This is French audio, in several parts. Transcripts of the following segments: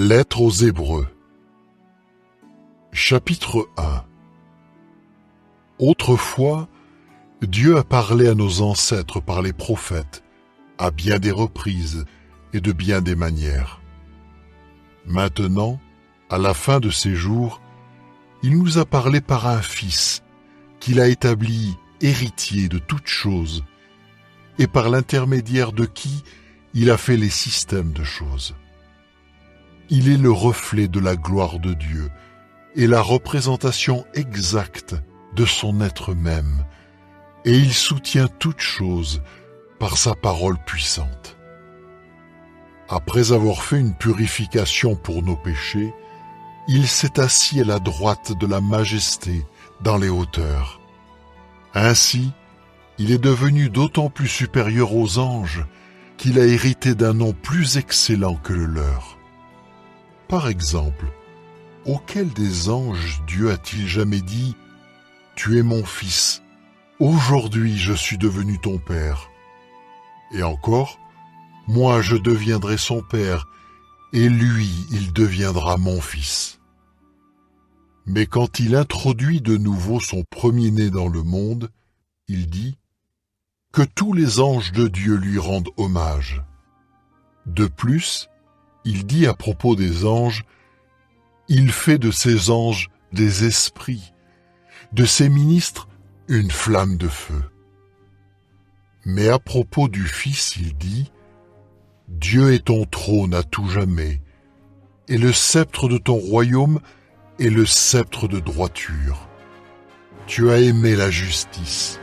Lettre aux Hébreux. Chapitre 1. Autrefois, Dieu a parlé à nos ancêtres par les prophètes, à bien des reprises et de bien des manières. Maintenant, à la fin de ces jours, il nous a parlé par un Fils, qu'il a établi héritier de toutes choses, et par l'intermédiaire de qui il a fait les systèmes de choses. Il est le reflet de la gloire de Dieu et la représentation exacte de son être même, et il soutient toutes choses par sa parole puissante. Après avoir fait une purification pour nos péchés, il s'est assis à la droite de la majesté dans les hauteurs. Ainsi, il est devenu d'autant plus supérieur aux anges qu'il a hérité d'un nom plus excellent que le leur. Par exemple, auquel des anges Dieu a-t-il jamais dit « Tu es mon fils, aujourd'hui je suis devenu ton père » Et encore, « Moi je deviendrai son père, et lui il deviendra mon fils » Mais quand il introduit de nouveau son premier-né dans le monde, il dit « Que tous les anges de Dieu lui rendent hommage » De plus, il dit à propos des anges, « Il fait de ses anges des esprits, de ses ministres une flamme de feu. » Mais à propos du Fils, il dit, « Dieu est ton trône à tout jamais, et le sceptre de ton royaume est le sceptre de droiture. Tu as aimé la justice,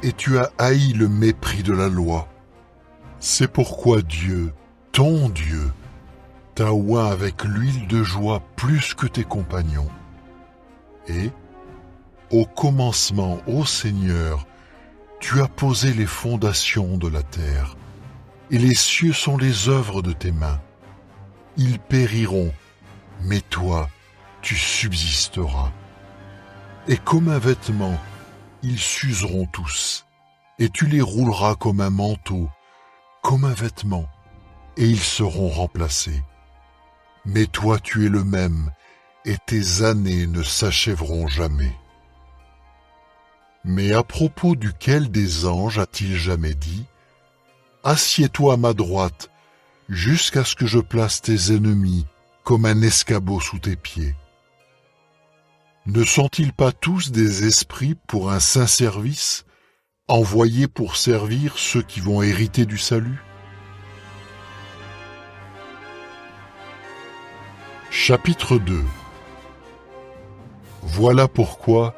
et tu as haï le mépris de la loi. C'est pourquoi Dieu, ton Dieu, t'a oint avec l'huile de joie plus que tes compagnons. Et, au commencement, ô Seigneur, tu as posé les fondations de la terre, et les cieux sont les œuvres de tes mains. Ils périront, mais toi, tu subsisteras. Et comme un vêtement, ils s'useront tous, et tu les rouleras comme un manteau, comme un vêtement, et ils seront remplacés. Mais toi tu es le même, et tes années ne s'achèveront jamais. Mais à propos duquel des anges a-t-il jamais dit « Assieds-toi à ma droite, jusqu'à ce que je place tes ennemis comme un escabeau sous tes pieds » Ne sont-ils pas tous des esprits pour un saint service, envoyés pour servir ceux qui vont hériter du salut ? Chapitre 2. Voilà pourquoi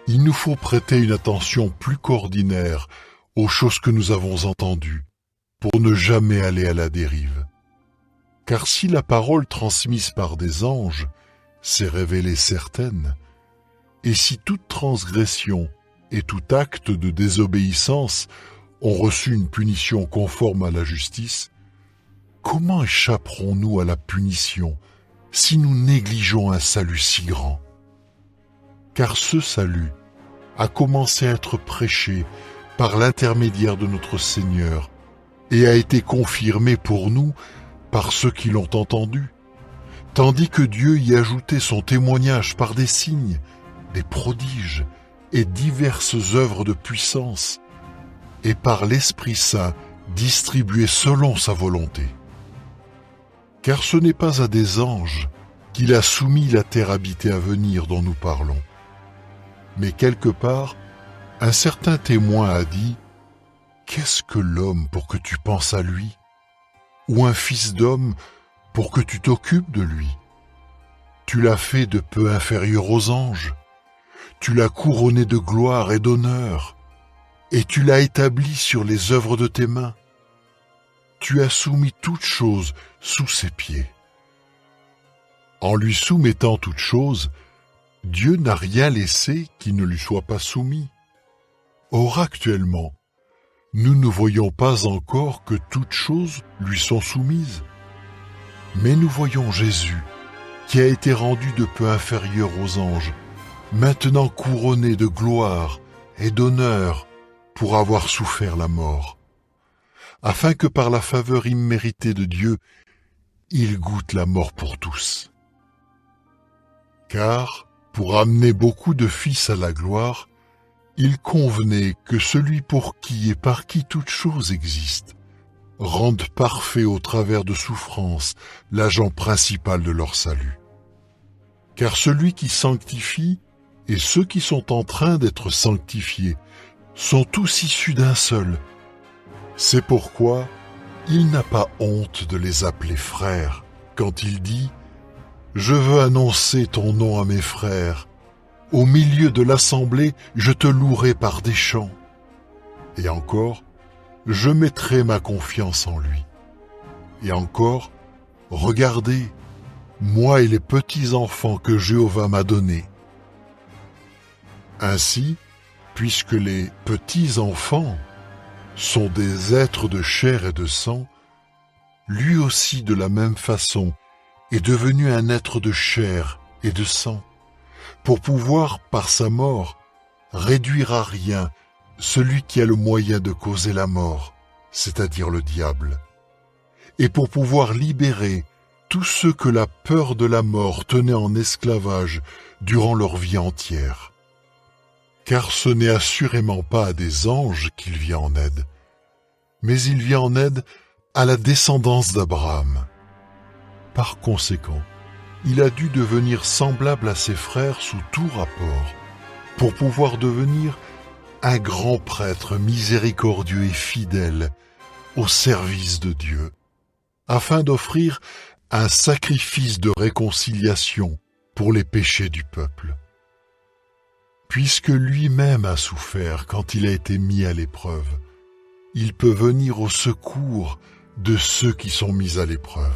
il nous faut prêter une attention plus qu'ordinaire aux choses que nous avons entendues, pour ne jamais aller à la dérive. Car si la parole transmise par des anges s'est révélée certaine, et si toute transgression et tout acte de désobéissance ont reçu une punition conforme à la justice, comment échapperons-nous à la punition si nous négligeons un salut si grand? Car ce salut a commencé à être prêché par l'intermédiaire de notre Seigneur et a été confirmé pour nous par ceux qui l'ont entendu, tandis que Dieu y ajoutait son témoignage par des signes, des prodiges et diverses œuvres de puissance, et par l'Esprit Saint distribué selon sa volonté. Car ce n'est pas à des anges qu'il a soumis la terre habitée à venir dont nous parlons. Mais quelque part, un certain témoin a dit « Qu'est-ce que l'homme pour que tu penses à lui ? Ou un fils d'homme pour que tu t'occupes de lui ? Tu l'as fait de peu inférieur aux anges. Tu l'as couronné de gloire et d'honneur, et tu l'as établi sur les œuvres de tes mains. Tu as soumis toutes choses sous ses pieds. » En lui soumettant toutes choses, Dieu n'a rien laissé qui ne lui soit pas soumis. Or actuellement, nous ne voyons pas encore que toutes choses lui sont soumises. Mais nous voyons Jésus, qui a été rendu de peu inférieur aux anges, maintenant couronné de gloire et d'honneur pour avoir souffert la mort, afin que par la faveur imméritée de Dieu, il goûte la mort pour tous. Car, pour amener beaucoup de fils à la gloire, il convenait que celui pour qui et par qui toute chose existe rende parfait au travers de souffrances l'agent principal de leur salut. Car celui qui sanctifie et ceux qui sont en train d'être sanctifiés sont tous issus d'un seul. C'est pourquoi il n'a pas honte de les appeler frères quand il dit « Je veux annoncer ton nom à mes frères. Au milieu de l'assemblée, je te louerai par des chants. » Et encore, je mettrai ma confiance en lui. Et encore, regardez, moi et les petits-enfants que Jéhovah m'a donnés. Ainsi, puisque les petits-enfants sont des êtres de chair et de sang, lui aussi de la même façon est devenu un être de chair et de sang, pour pouvoir, par sa mort, réduire à rien celui qui a le moyen de causer la mort, c'est-à-dire le diable, et pour pouvoir libérer tous ceux que la peur de la mort tenait en esclavage durant leur vie entière. Car ce n'est assurément pas à des anges qu'il vient en aide, mais il vient en aide à la descendance d'Abraham. Par conséquent, il a dû devenir semblable à ses frères sous tout rapport, pour pouvoir devenir un grand prêtre miséricordieux et fidèle au service de Dieu, afin d'offrir un sacrifice de réconciliation pour les péchés du peuple. Puisque lui-même a souffert quand il a été mis à l'épreuve, il peut venir au secours de ceux qui sont mis à l'épreuve.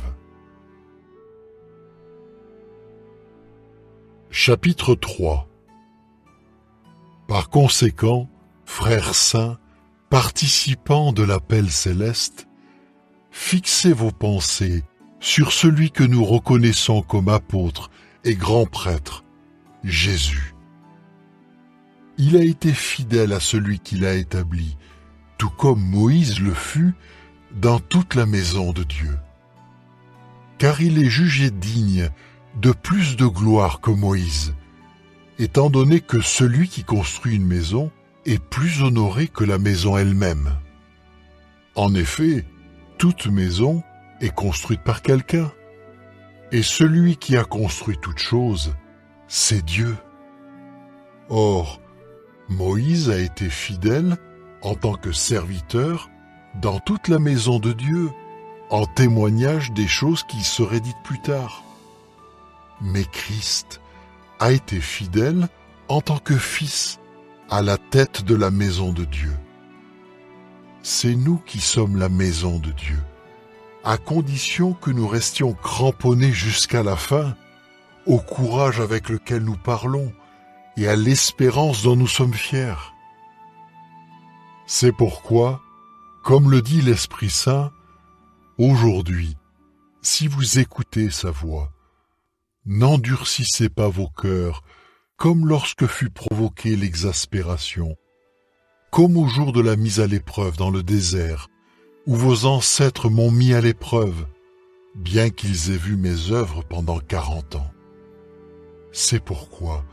Chapitre 3. Par conséquent, frères saints, participants de l'appel céleste, fixez vos pensées sur celui que nous reconnaissons comme apôtre et grand prêtre, Jésus. Il a été fidèle à celui qui l'a établi, tout comme Moïse le fut dans toute la maison de Dieu. Car il est jugé digne de plus de gloire que Moïse, étant donné que celui qui construit une maison est plus honoré que la maison elle-même. En effet, toute maison est construite par quelqu'un, et celui qui a construit toute chose, c'est Dieu. Or, Moïse a été fidèle en tant que serviteur dans toute la maison de Dieu, en témoignage des choses qui seraient dites plus tard. Mais Christ a été fidèle en tant que fils à la tête de la maison de Dieu. C'est nous qui sommes la maison de Dieu, à condition que nous restions cramponnés jusqu'à la fin, au courage avec lequel nous parlons et à l'espérance dont nous sommes fiers. C'est pourquoi, comme le dit l'Esprit Saint, aujourd'hui, si vous écoutez sa voix, n'endurcissez pas vos cœurs comme lorsque fut provoquée l'exaspération, comme au jour de la mise à l'épreuve dans le désert, où vos ancêtres m'ont mis à l'épreuve, bien qu'ils aient vu mes œuvres pendant 40 ans. C'est pourquoi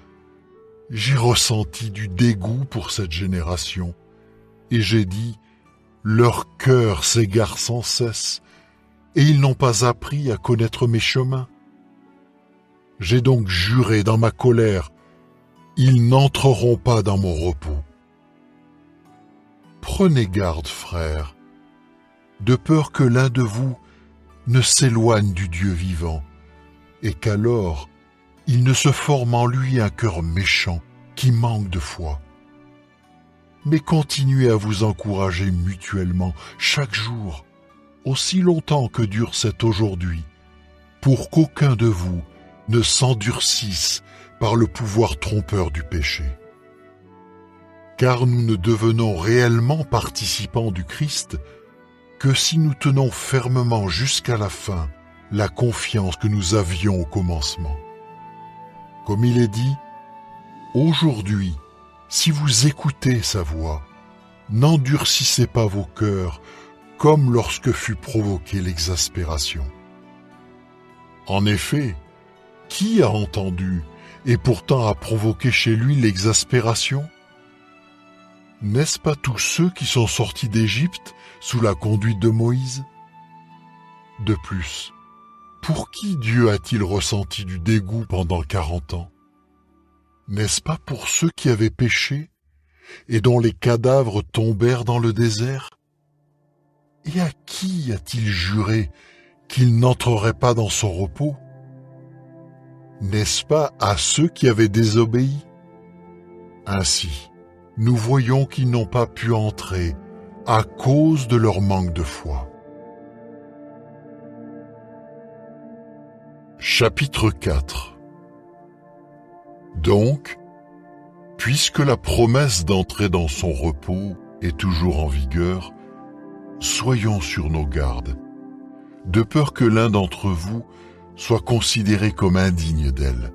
j'ai ressenti du dégoût pour cette génération, et j'ai dit, leur cœur s'égare sans cesse, et ils n'ont pas appris à connaître mes chemins. J'ai donc juré dans ma colère, ils n'entreront pas dans mon repos. Prenez garde, frères, de peur que l'un de vous ne s'éloigne du Dieu vivant, et qu'alors il ne se forme en lui un cœur méchant qui manque de foi. Mais continuez à vous encourager mutuellement chaque jour, aussi longtemps que dure cet aujourd'hui, pour qu'aucun de vous ne s'endurcisse par le pouvoir trompeur du péché. Car nous ne devenons réellement participants du Christ que si nous tenons fermement jusqu'à la fin la confiance que nous avions au commencement. Comme il est dit, aujourd'hui, si vous écoutez sa voix, n'endurcissez pas vos cœurs comme lorsque fut provoquée l'exaspération. En effet, qui a entendu et pourtant a provoqué chez lui l'exaspération? N'est-ce pas tous ceux qui sont sortis d'Égypte sous la conduite de Moïse? De plus, pour qui Dieu a-t-il ressenti du dégoût pendant 40 ans? N'est-ce pas pour ceux qui avaient péché et dont les cadavres tombèrent dans le désert? Et à qui a-t-il juré qu'il n'entrerait pas dans son repos? N'est-ce pas à ceux qui avaient désobéi? Ainsi, nous voyons qu'ils n'ont pas pu entrer à cause de leur manque de foi. Chapitre 4. Donc, puisque la promesse d'entrer dans son repos est toujours en vigueur, soyons sur nos gardes, de peur que l'un d'entre vous soit considéré comme indigne d'elle.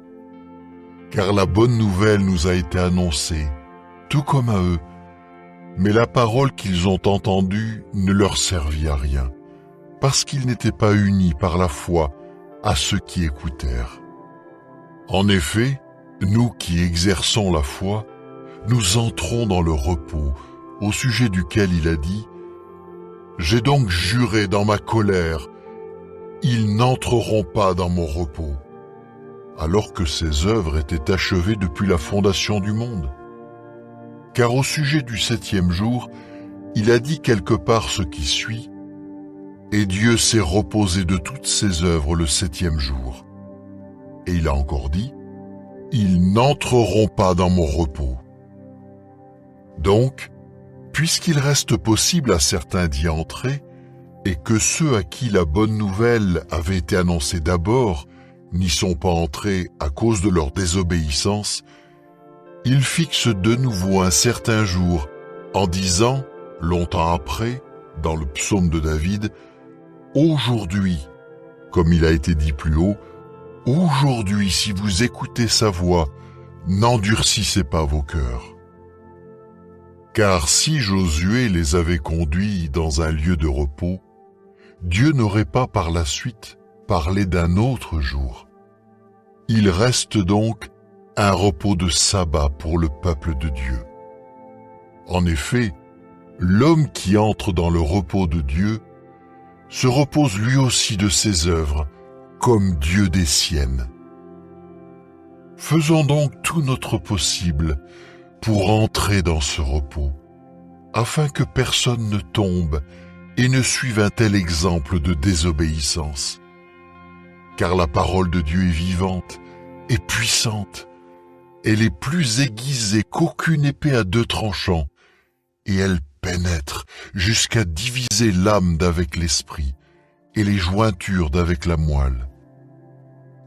Car la bonne nouvelle nous a été annoncée, tout comme à eux, mais la parole qu'ils ont entendue ne leur servit à rien, parce qu'ils n'étaient pas unis par la foi à ceux qui écoutèrent. En effet, nous qui exerçons la foi, nous entrons dans le repos, au sujet duquel il a dit « J'ai donc juré dans ma colère, ils n'entreront pas dans mon repos », alors que ses œuvres étaient achevées depuis la fondation du monde. Car au sujet du 7e jour, il a dit quelque part ce qui suit « Et Dieu s'est reposé de toutes ses œuvres le 7e jour. » Et il a encore dit « Ils n'entreront pas dans mon repos. » Donc, puisqu'il reste possible à certains d'y entrer, et que ceux à qui la bonne nouvelle avait été annoncée d'abord n'y sont pas entrés à cause de leur désobéissance, il fixe de nouveau un certain jour en disant, longtemps après, dans le psaume de David, « Aujourd'hui, comme il a été dit plus haut, aujourd'hui, si vous écoutez sa voix, n'endurcissez pas vos cœurs. » Car si Josué les avait conduits dans un lieu de repos, Dieu n'aurait pas par la suite parlé d'un autre jour. Il reste donc un repos de sabbat pour le peuple de Dieu. En effet, l'homme qui entre dans le repos de Dieu se repose lui aussi de ses œuvres, comme Dieu des siennes. Faisons donc tout notre possible pour entrer dans ce repos, afin que personne ne tombe et ne suive un tel exemple de désobéissance. Car la parole de Dieu est vivante et puissante, elle est plus aiguisée qu'aucune épée à 2 tranchants, et elle pénètre jusqu'à diviser l'âme d'avec l'esprit, et les jointures d'avec la moelle.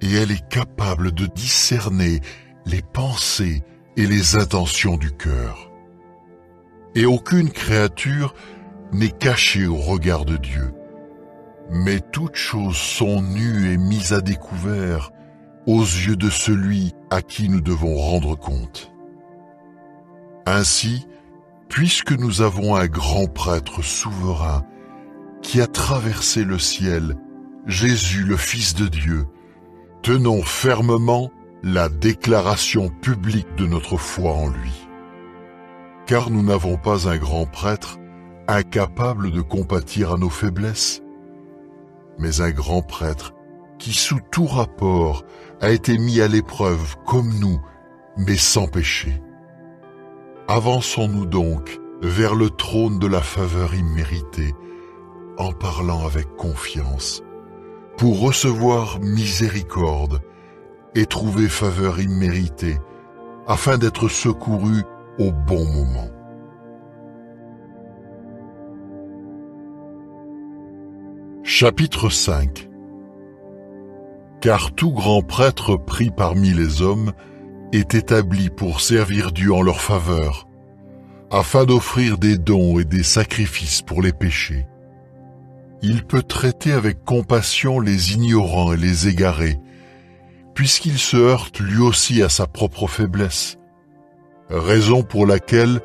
Et elle est capable de discerner les pensées et les intentions du cœur. Et aucune créature n'est cachée au regard de Dieu, mais toutes choses sont nues et mises à découvert aux yeux de celui à qui nous devons rendre compte. Ainsi, puisque nous avons un grand prêtre souverain qui a traversé le ciel, Jésus le Fils de Dieu, tenons fermement la déclaration publique de notre foi en lui. Car nous n'avons pas un grand prêtre incapable de compatir à nos faiblesses, mais un grand prêtre qui sous tout rapport a été mis à l'épreuve comme nous, mais sans péché. Avançons-nous donc vers le trône de la faveur imméritée, en parlant avec confiance, pour recevoir miséricorde et trouver faveur imméritée, afin d'être secourus au bon moment. Chapitre 5. Car tout grand prêtre pris parmi les hommes est établi pour servir Dieu en leur faveur, afin d'offrir des dons et des sacrifices pour les péchés. Il peut traiter avec compassion les ignorants et les égarés, puisqu'il se heurte lui aussi à sa propre faiblesse, raison pour laquelle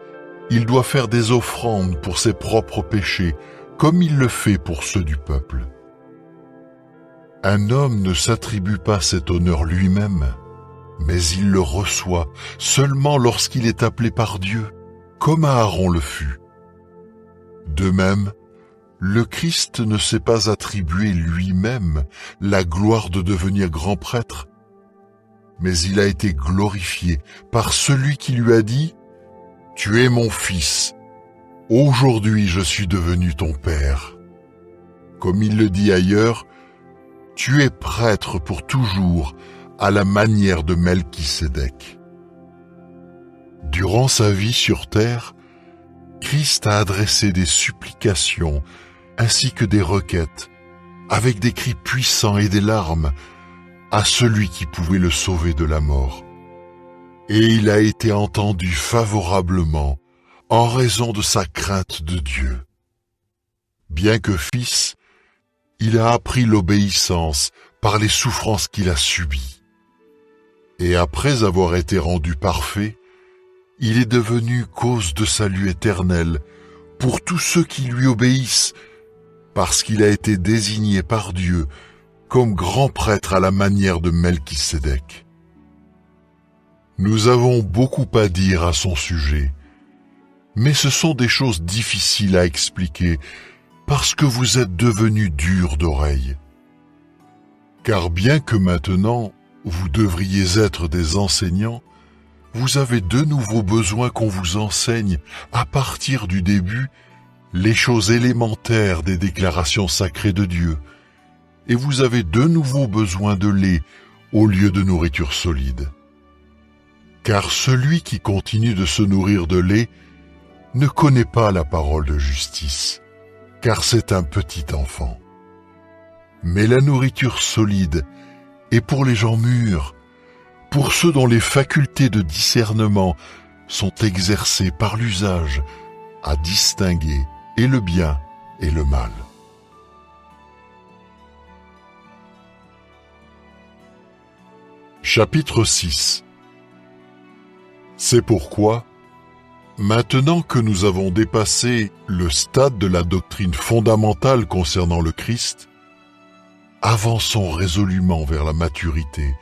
il doit faire des offrandes pour ses propres péchés, comme il le fait pour ceux du peuple. Un homme ne s'attribue pas cet honneur lui-même, mais il le reçoit seulement lorsqu'il est appelé par Dieu, comme Aaron le fut. De même, le Christ ne s'est pas attribué lui-même la gloire de devenir grand prêtre, mais il a été glorifié par celui qui lui a dit « Tu es mon fils, aujourd'hui je suis devenu ton père ». Comme il le dit ailleurs, « Tu es prêtre pour toujours à la manière de Melchisédek ». Durant sa vie sur terre, Christ a adressé des supplications ainsi que des requêtes, avec des cris puissants et des larmes, à celui qui pouvait le sauver de la mort. Et il a été entendu favorablement en raison de sa crainte de Dieu. Bien que fils, il a appris l'obéissance par les souffrances qu'il a subies. Et après avoir été rendu parfait, il est devenu cause de salut éternel pour tous ceux qui lui obéissent, parce qu'il a été désigné par Dieu comme grand prêtre à la manière de Melchisédek. Nous avons beaucoup à dire à son sujet, mais ce sont des choses difficiles à expliquer parce que vous êtes devenus durs d'oreille. Car bien que maintenant vous devriez être des enseignants, vous avez de nouveau besoin qu'on vous enseigne à partir du début les choses élémentaires des déclarations sacrées de Dieu, et vous avez de nouveau besoin de lait au lieu de nourriture solide. Car celui qui continue de se nourrir de lait ne connaît pas la parole de justice, car c'est un petit enfant. Mais la nourriture solide est pour les gens mûrs, pour ceux dont les facultés de discernement sont exercées par l'usage à distinguer et le bien et le mal. Chapitre 6. C'est pourquoi, maintenant que nous avons dépassé le stade de la doctrine fondamentale concernant le Christ, avançons résolument vers la maturité,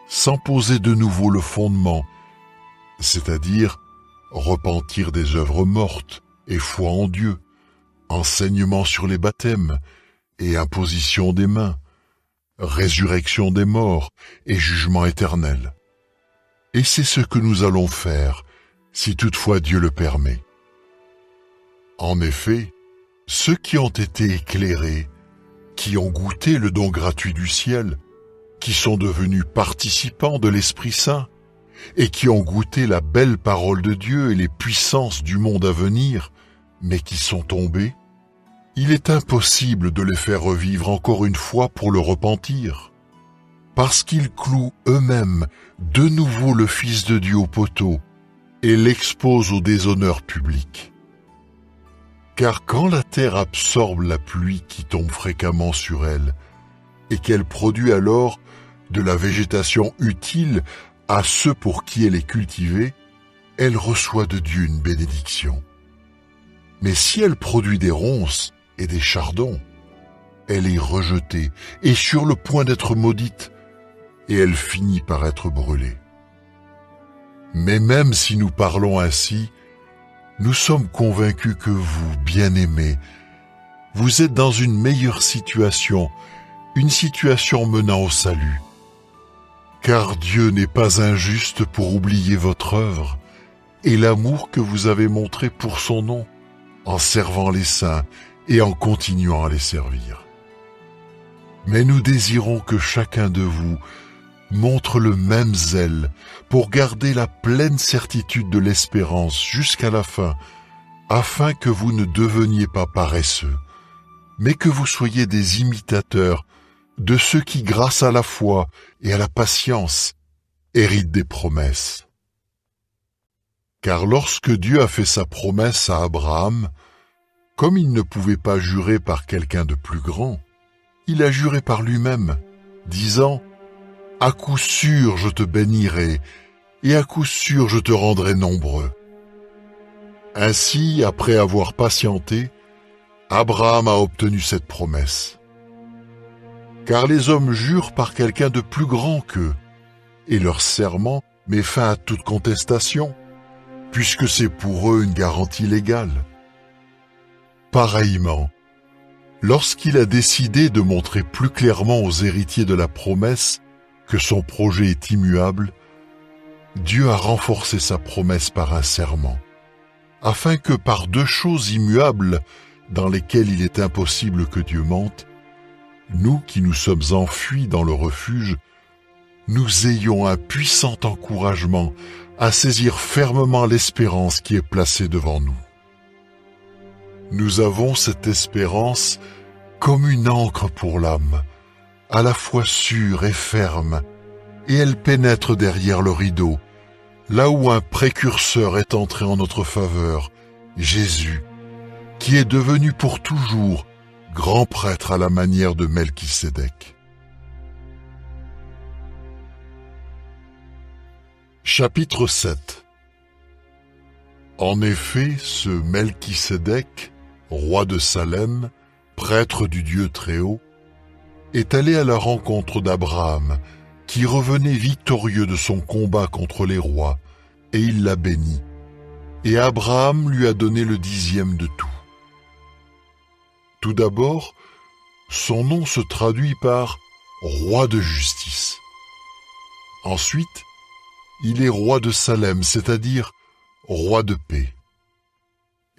sans poser de nouveau le fondement, c'est-à-dire repentir des œuvres mortes et foi en Dieu, enseignement sur les baptêmes et imposition des mains, résurrection des morts et jugement éternel. Et c'est ce que nous allons faire, si toutefois Dieu le permet. En effet, ceux qui ont été éclairés, qui ont goûté le don gratuit du ciel, qui sont devenus participants de l'Esprit Saint, et qui ont goûté la belle parole de Dieu et les puissances du monde à venir, mais qui sont tombés, il est impossible de les faire revivre encore une fois pour le repentir, parce qu'ils clouent eux-mêmes de nouveau le Fils de Dieu au poteau et l'exposent au déshonneur public. Car quand la terre absorbe la pluie qui tombe fréquemment sur elle, et qu'elle produit alors de la végétation utile à ceux pour qui elle est cultivée, elle reçoit de Dieu une bénédiction. Mais si elle produit des ronces et des chardons, elle est rejetée et sur le point d'être maudite, et elle finit par être brûlée. Mais même si nous parlons ainsi, nous sommes convaincus que vous, bien-aimés, vous êtes dans une meilleure situation, une situation menant au salut. Car Dieu n'est pas injuste pour oublier votre œuvre et l'amour que vous avez montré pour son nom, en servant les saints et en continuant à les servir. Mais nous désirons que chacun de vous montre le même zèle pour garder la pleine certitude de l'espérance jusqu'à la fin, afin que vous ne deveniez pas paresseux, mais que vous soyez des imitateurs de ceux qui, grâce à la foi et à la patience, héritent des promesses. Car lorsque Dieu a fait sa promesse à Abraham, comme il ne pouvait pas jurer par quelqu'un de plus grand, il a juré par lui-même, disant « À coup sûr je te bénirai, et à coup sûr je te rendrai nombreux. » Ainsi, après avoir patienté, Abraham a obtenu cette promesse. Car les hommes jurent par quelqu'un de plus grand qu'eux, et leur serment met fin à toute contestation, puisque c'est pour eux une garantie légale. Pareillement, lorsqu'il a décidé de montrer plus clairement aux héritiers de la promesse que son projet est immuable, Dieu a renforcé sa promesse par un serment, afin que par deux choses immuables dans lesquelles il est impossible que Dieu mente, nous qui nous sommes enfuis dans le refuge, nous ayons un puissant encouragement à saisir fermement l'espérance qui est placée devant nous. Nous avons cette espérance comme une ancre pour l'âme, à la fois sûre et ferme, et elle pénètre derrière le rideau, là où un précurseur est entré en notre faveur, Jésus, qui est devenu pour toujours grand prêtre à la manière de Melchisédek. Chapitre 7. En effet, ce Melchisédek, roi de Salem, prêtre du Dieu Très-Haut, est allé à la rencontre d'Abraham, qui revenait victorieux de son combat contre les rois, et il l'a béni. Et Abraham lui a donné le 10e de tout. Tout d'abord, son nom se traduit par « roi de justice ». Ensuite, il est roi de Salem, c'est-à-dire roi de paix.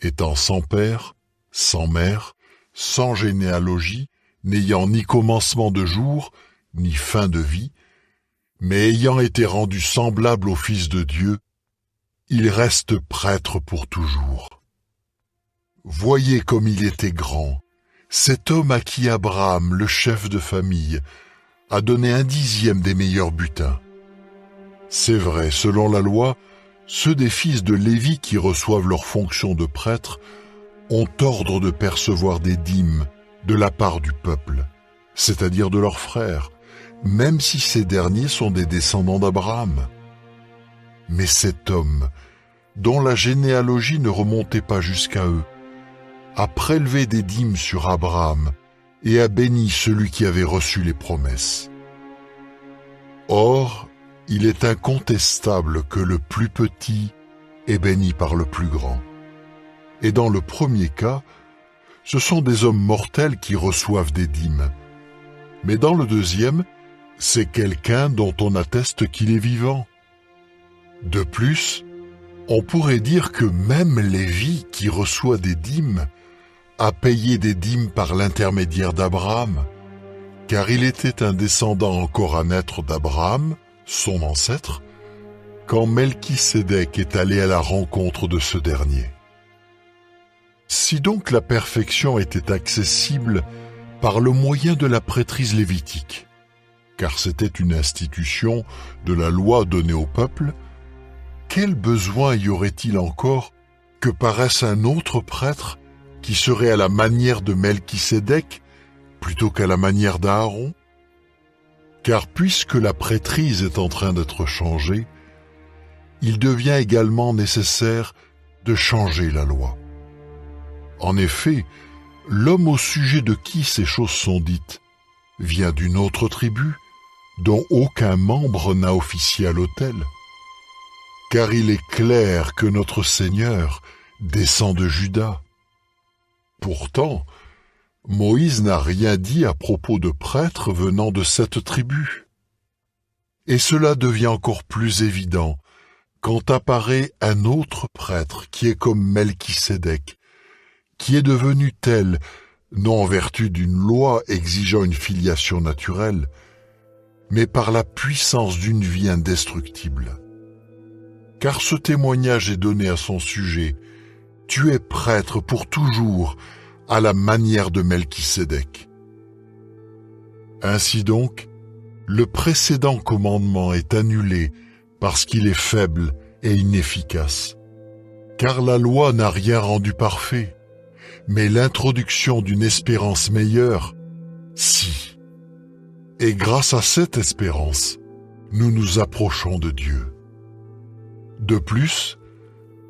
Étant sans père, sans mère, sans généalogie, n'ayant ni commencement de jour, ni fin de vie, mais ayant été rendu semblable au Fils de Dieu, il reste prêtre pour toujours. Voyez comme il était grand, cet homme à qui Abraham, le chef de famille, a donné un 10e des meilleurs butins. C'est vrai, selon la loi, ceux des fils de Lévi qui reçoivent leur fonction de prêtre ont ordre de percevoir des dîmes de la part du peuple, c'est-à-dire de leurs frères, même si ces derniers sont des descendants d'Abraham. Mais cet homme, dont la généalogie ne remontait pas jusqu'à eux, a prélevé des dîmes sur Abraham et a béni celui qui avait reçu les promesses. Or, il est incontestable que le plus petit est béni par le plus grand. Et dans le premier cas, ce sont des hommes mortels qui reçoivent des dîmes. Mais dans le deuxième, c'est quelqu'un dont on atteste qu'il est vivant. De plus, on pourrait dire que même Lévi, qui reçoit des dîmes, a payé des dîmes par l'intermédiaire d'Abraham, car il était un descendant encore à naître d'Abraham, son ancêtre, quand Melchisédek est allé à la rencontre de ce dernier. Si donc la perfection était accessible par le moyen de la prêtrise lévitique, car c'était une institution de la loi donnée au peuple, quel besoin y aurait-il encore que paraisse un autre prêtre qui serait à la manière de Melchisédek plutôt qu'à la manière d'Aaron? Car puisque la prêtrise est en train d'être changée, il devient également nécessaire de changer la loi. En effet, l'homme au sujet de qui ces choses sont dites vient d'une autre tribu, dont aucun membre n'a officié à l'autel. Car il est clair que notre Seigneur descend de Juda. Pourtant, Moïse n'a rien dit à propos de prêtres venant de cette tribu. Et cela devient encore plus évident quand apparaît un autre prêtre qui est comme Melchisédek, qui est devenu tel, non en vertu d'une loi exigeant une filiation naturelle, mais par la puissance d'une vie indestructible. Car ce témoignage est donné à son sujet, « Tu es prêtre pour toujours, à la manière de Melchisédek. » Ainsi donc, le précédent commandement est annulé parce qu'il est faible et inefficace. Car la loi n'a rien rendu parfait, mais l'introduction d'une espérance meilleure, si. Et grâce à cette espérance, nous nous approchons de Dieu. De plus,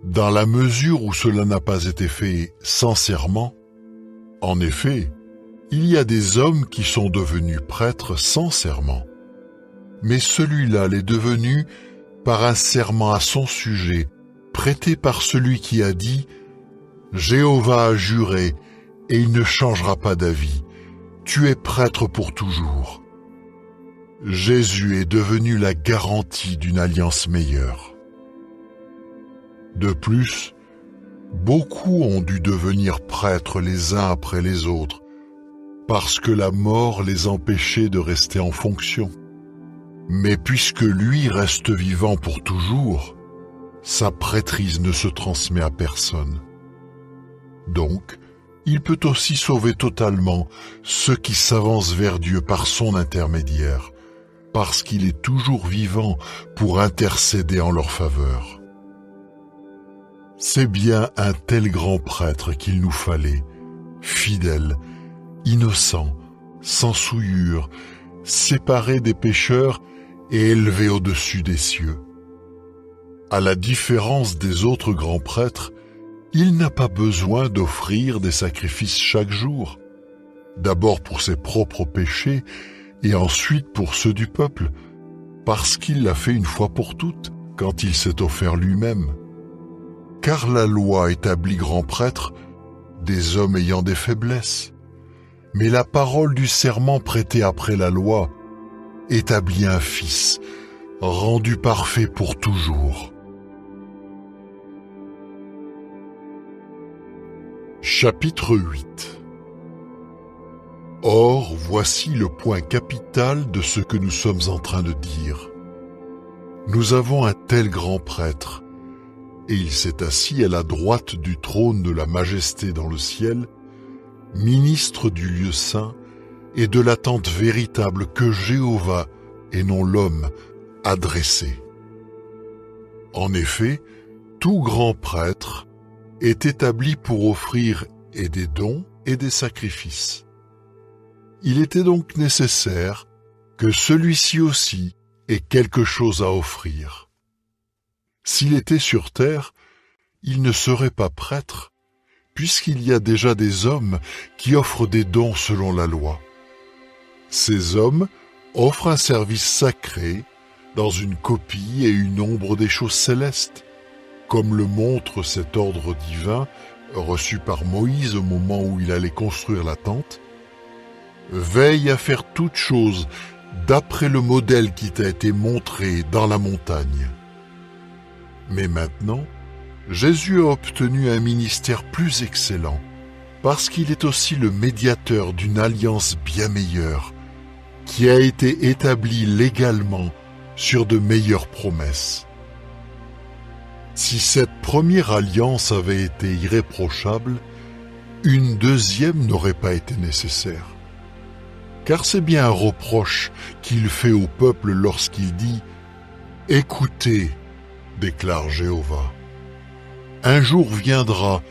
dans la mesure où cela n'a pas été fait sincèrement, en effet, Il y a des hommes qui sont devenus prêtres sans serment, mais celui-là l'est devenu par un serment à son sujet, prêté par celui qui a dit « Jéhovah a juré, et il ne changera pas d'avis. Tu es prêtre pour toujours. » Jésus est devenu la garantie d'une alliance meilleure. De plus, beaucoup ont dû devenir prêtres les uns après les autres, parce que la mort les empêchait de rester en fonction. Mais puisque lui reste vivant pour toujours, sa prêtrise ne se transmet à personne. Donc, il peut aussi sauver totalement ceux qui s'avancent vers Dieu par son intermédiaire, parce qu'il est toujours vivant pour intercéder en leur faveur. C'est bien un tel grand prêtre qu'il nous fallait, fidèle, innocent, sans souillure, séparé des pécheurs et élevé au-dessus des cieux. À la différence des autres grands prêtres, il n'a pas besoin d'offrir des sacrifices chaque jour, d'abord pour ses propres péchés et ensuite pour ceux du peuple, parce qu'il l'a fait une fois pour toutes quand il s'est offert lui-même. Car la loi établit grand prêtre des hommes ayant des faiblesses, mais la parole du serment prêté après la loi établit un fils, rendu parfait pour toujours. Chapitre 8. Or, voici le point capital de ce que nous sommes en train de dire. Nous avons un tel grand prêtre, et il s'est assis à la droite du trône de la majesté dans le ciel, ministre du lieu saint et de la tente véritable que Jéhovah, et non l'homme, a dressée. En effet, tout grand prêtre est établi pour offrir et des dons et des sacrifices. Il était donc nécessaire que celui-ci aussi ait quelque chose à offrir. S'il était sur terre, il ne serait pas prêtre, puisqu'il y a déjà des hommes qui offrent des dons selon la loi. Ces hommes offrent un service sacré dans une copie et une ombre des choses célestes, comme le montre cet ordre divin reçu par Moïse au moment où il allait construire la tente. Veille à faire toutes choses d'après le modèle qui t'a été montré dans la montagne. Mais maintenant, Jésus a obtenu un ministère plus excellent, parce qu'il est aussi le médiateur d'une alliance bien meilleure, qui a été établie légalement sur de meilleures promesses. Si cette première alliance avait été irréprochable, une deuxième n'aurait pas été nécessaire. Car c'est bien un reproche qu'il fait au peuple lorsqu'il dit « Écoutez, déclare Jéhovah, un jour viendra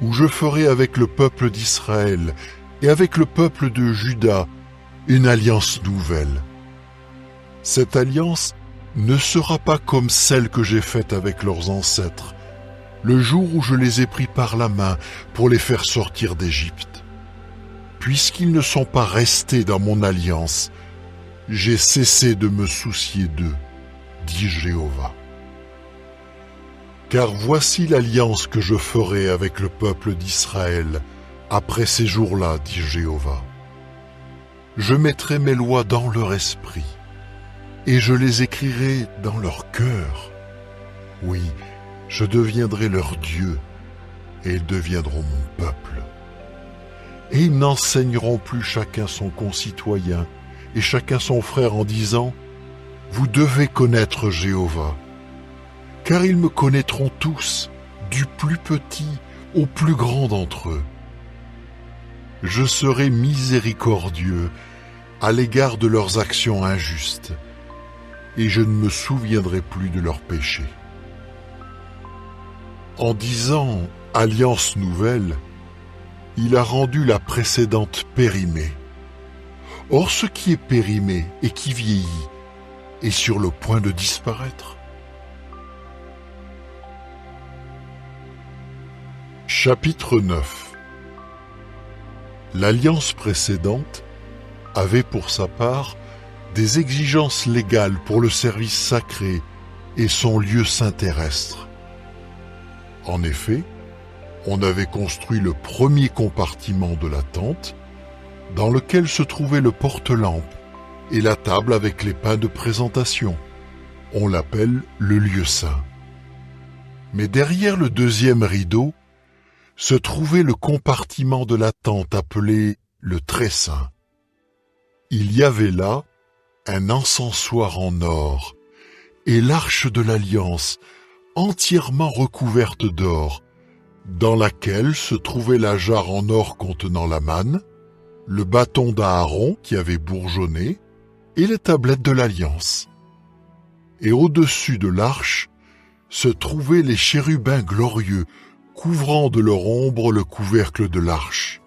où je ferai avec le peuple d'Israël et avec le peuple de Juda une alliance nouvelle. Cette alliance ne sera pas comme celle que j'ai faite avec leurs ancêtres, le jour où je les ai pris par la main pour les faire sortir d'Égypte. Puisqu'ils ne sont pas restés dans mon alliance, j'ai cessé de me soucier d'eux, dit Jéhovah. Car voici l'alliance que je ferai avec le peuple d'Israël après ces jours-là, dit Jéhovah. Je mettrai mes lois dans leur esprit, et je les écrirai dans leur cœur. Oui, je deviendrai leur Dieu, et ils deviendront mon peuple. Et ils n'enseigneront plus chacun son concitoyen, et chacun son frère en disant « Vous devez connaître Jéhovah ». Car ils me connaîtront tous, du plus petit au plus grand d'entre eux. Je serai miséricordieux à l'égard de leurs actions injustes, et je ne me souviendrai plus de leurs péchés. En disant « alliance nouvelle », il a rendu la précédente périmée. Or ce qui est périmé et qui vieillit est sur le point de disparaître. Chapitre 9. L'alliance précédente avait pour sa part des exigences légales pour le service sacré et son lieu saint terrestre. En effet, on avait construit le premier compartiment de la tente, dans lequel se trouvait le porte-lampe et la table avec les pains de présentation. On l'appelle le lieu saint. Mais derrière le deuxième rideau se trouvait le compartiment de la tente appelé le très saint. Il y avait là un encensoir en or et l'arche de l'alliance entièrement recouverte d'or, dans laquelle se trouvait la jarre en or contenant la manne, le bâton d'Aaron qui avait bourgeonné et les tablettes de l'alliance. Et au-dessus de l'arche se trouvaient les chérubins glorieux, couvrant de leur ombre le couvercle de l'arche.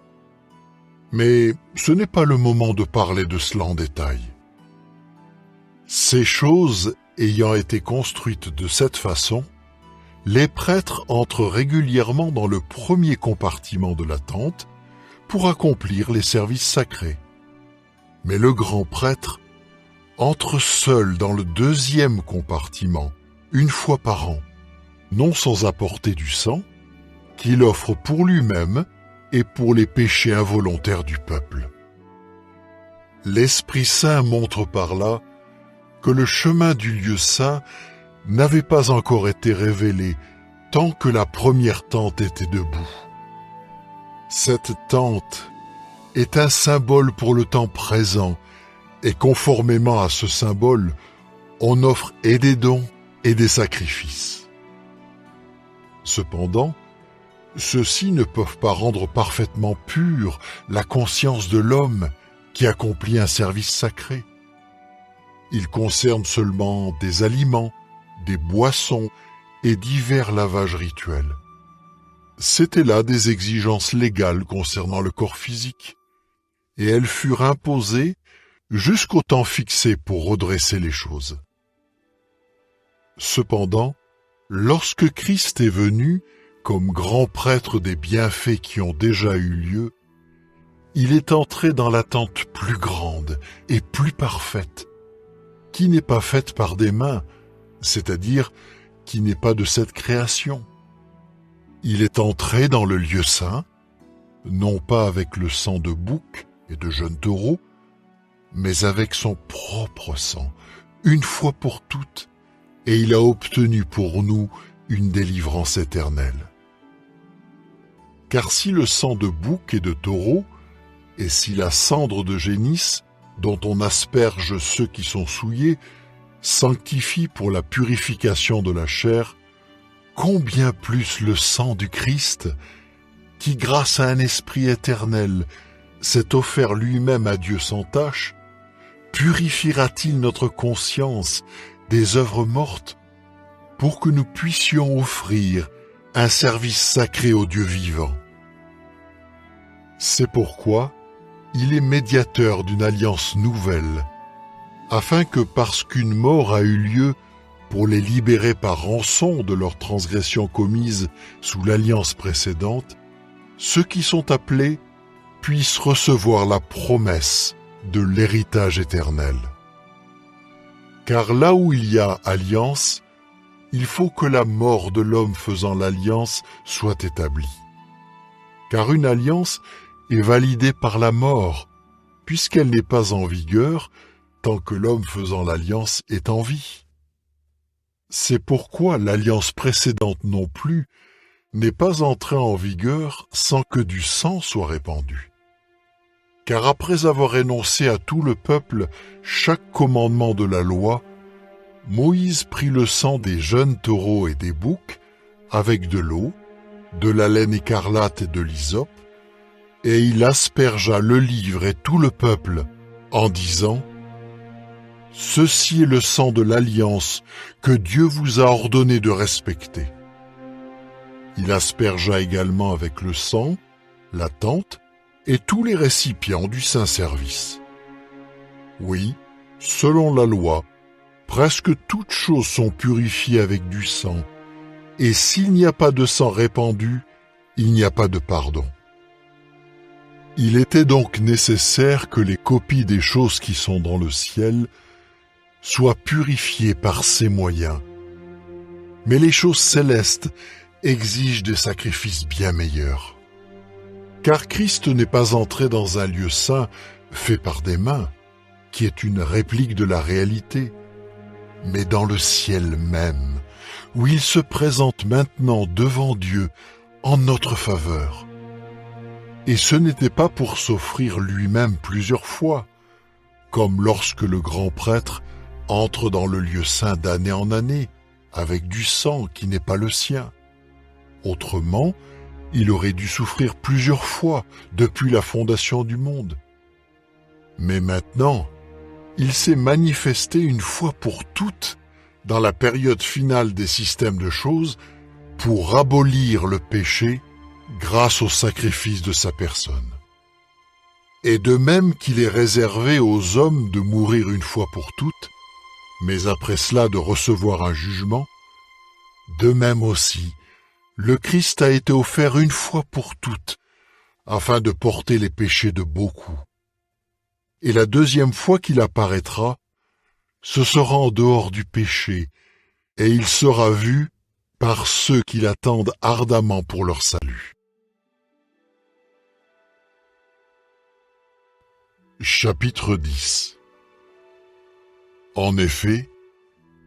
Mais ce n'est pas le moment de parler de cela en détail. Ces choses ayant été construites de cette façon, les prêtres entrent régulièrement dans le premier compartiment de la tente pour accomplir les services sacrés. Mais le grand prêtre entre seul dans le deuxième compartiment, une fois par an, non sans apporter du sang, qu'il offre pour lui-même et pour les péchés involontaires du peuple. L'Esprit Saint montre par là que le chemin du lieu saint n'avait pas encore été révélé tant que la première tente était debout. Cette tente est un symbole pour le temps présent, et conformément à ce symbole, on offre et des dons et des sacrifices. Cependant, ceux-ci ne peuvent pas rendre parfaitement pure la conscience de l'homme qui accomplit un service sacré. Ils concernent seulement des aliments, des boissons et divers lavages rituels. C'étaient là des exigences légales concernant le corps physique, et elles furent imposées jusqu'au temps fixé pour redresser les choses. Cependant, lorsque Christ est venu, comme grand prêtre des bienfaits qui ont déjà eu lieu, il est entré dans la tente plus grande et plus parfaite, qui n'est pas faite par des mains, c'est-à-dire qui n'est pas de cette création. Il est entré dans le lieu saint, non pas avec le sang de bouc et de jeunes taureaux, mais avec son propre sang, une fois pour toutes, et il a obtenu pour nous une délivrance éternelle. Car si le sang de bouc et de taureau, et si la cendre de génisse, dont on asperge ceux qui sont souillés, sanctifie pour la purification de la chair, combien plus le sang du Christ, qui grâce à un esprit éternel s'est offert lui-même à Dieu sans tache, purifiera-t-il notre conscience des œuvres mortes pour que nous puissions offrir un service sacré au Dieu vivant. C'est pourquoi il est médiateur d'une alliance nouvelle, afin que parce qu'une mort a eu lieu pour les libérer par rançon de leurs transgressions commises sous l'alliance précédente, ceux qui sont appelés puissent recevoir la promesse de l'héritage éternel. Car là où il y a alliance, il faut que la mort de l'homme faisant l'alliance soit établie. Car une alliance est validée par la mort, puisqu'elle n'est pas en vigueur tant que l'homme faisant l'alliance est en vie. C'est pourquoi l'alliance précédente non plus n'est pas entrée en vigueur sans que du sang soit répandu. Car après avoir énoncé à tout le peuple chaque commandement de la loi, Moïse prit le sang des jeunes taureaux et des boucs avec de l'eau, de la laine écarlate et de l'hysope, et il aspergea le livre et tout le peuple en disant « Ceci est le sang de l'alliance que Dieu vous a ordonné de respecter. » Il aspergea également avec le sang la tente et tous les récipients du Saint-Service. Oui, selon la loi, presque toutes choses sont purifiées avec du sang, et s'il n'y a pas de sang répandu, il n'y a pas de pardon. Il était donc nécessaire que les copies des choses qui sont dans le ciel soient purifiées par ces moyens. Mais les choses célestes exigent des sacrifices bien meilleurs. Car Christ n'est pas entré dans un lieu saint fait par des mains, qui est une réplique de la réalité, mais dans le ciel même, où il se présente maintenant devant Dieu en notre faveur. Et ce n'était pas pour s'offrir lui-même plusieurs fois, comme lorsque le grand prêtre entre dans le lieu saint d'année en année, avec du sang qui n'est pas le sien. Autrement, il aurait dû souffrir plusieurs fois depuis la fondation du monde. Mais maintenant, il s'est manifesté une fois pour toutes dans la période finale des systèmes de choses pour abolir le péché grâce au sacrifice de sa personne. Et de même qu'il est réservé aux hommes de mourir une fois pour toutes, mais après cela de recevoir un jugement, de même aussi, le Christ a été offert une fois pour toutes, afin de porter les péchés de beaucoup. Et la deuxième fois qu'il apparaîtra, ce sera en dehors du péché, et il sera vu par ceux qui l'attendent ardemment pour leur salut. Chapitre 10. En effet,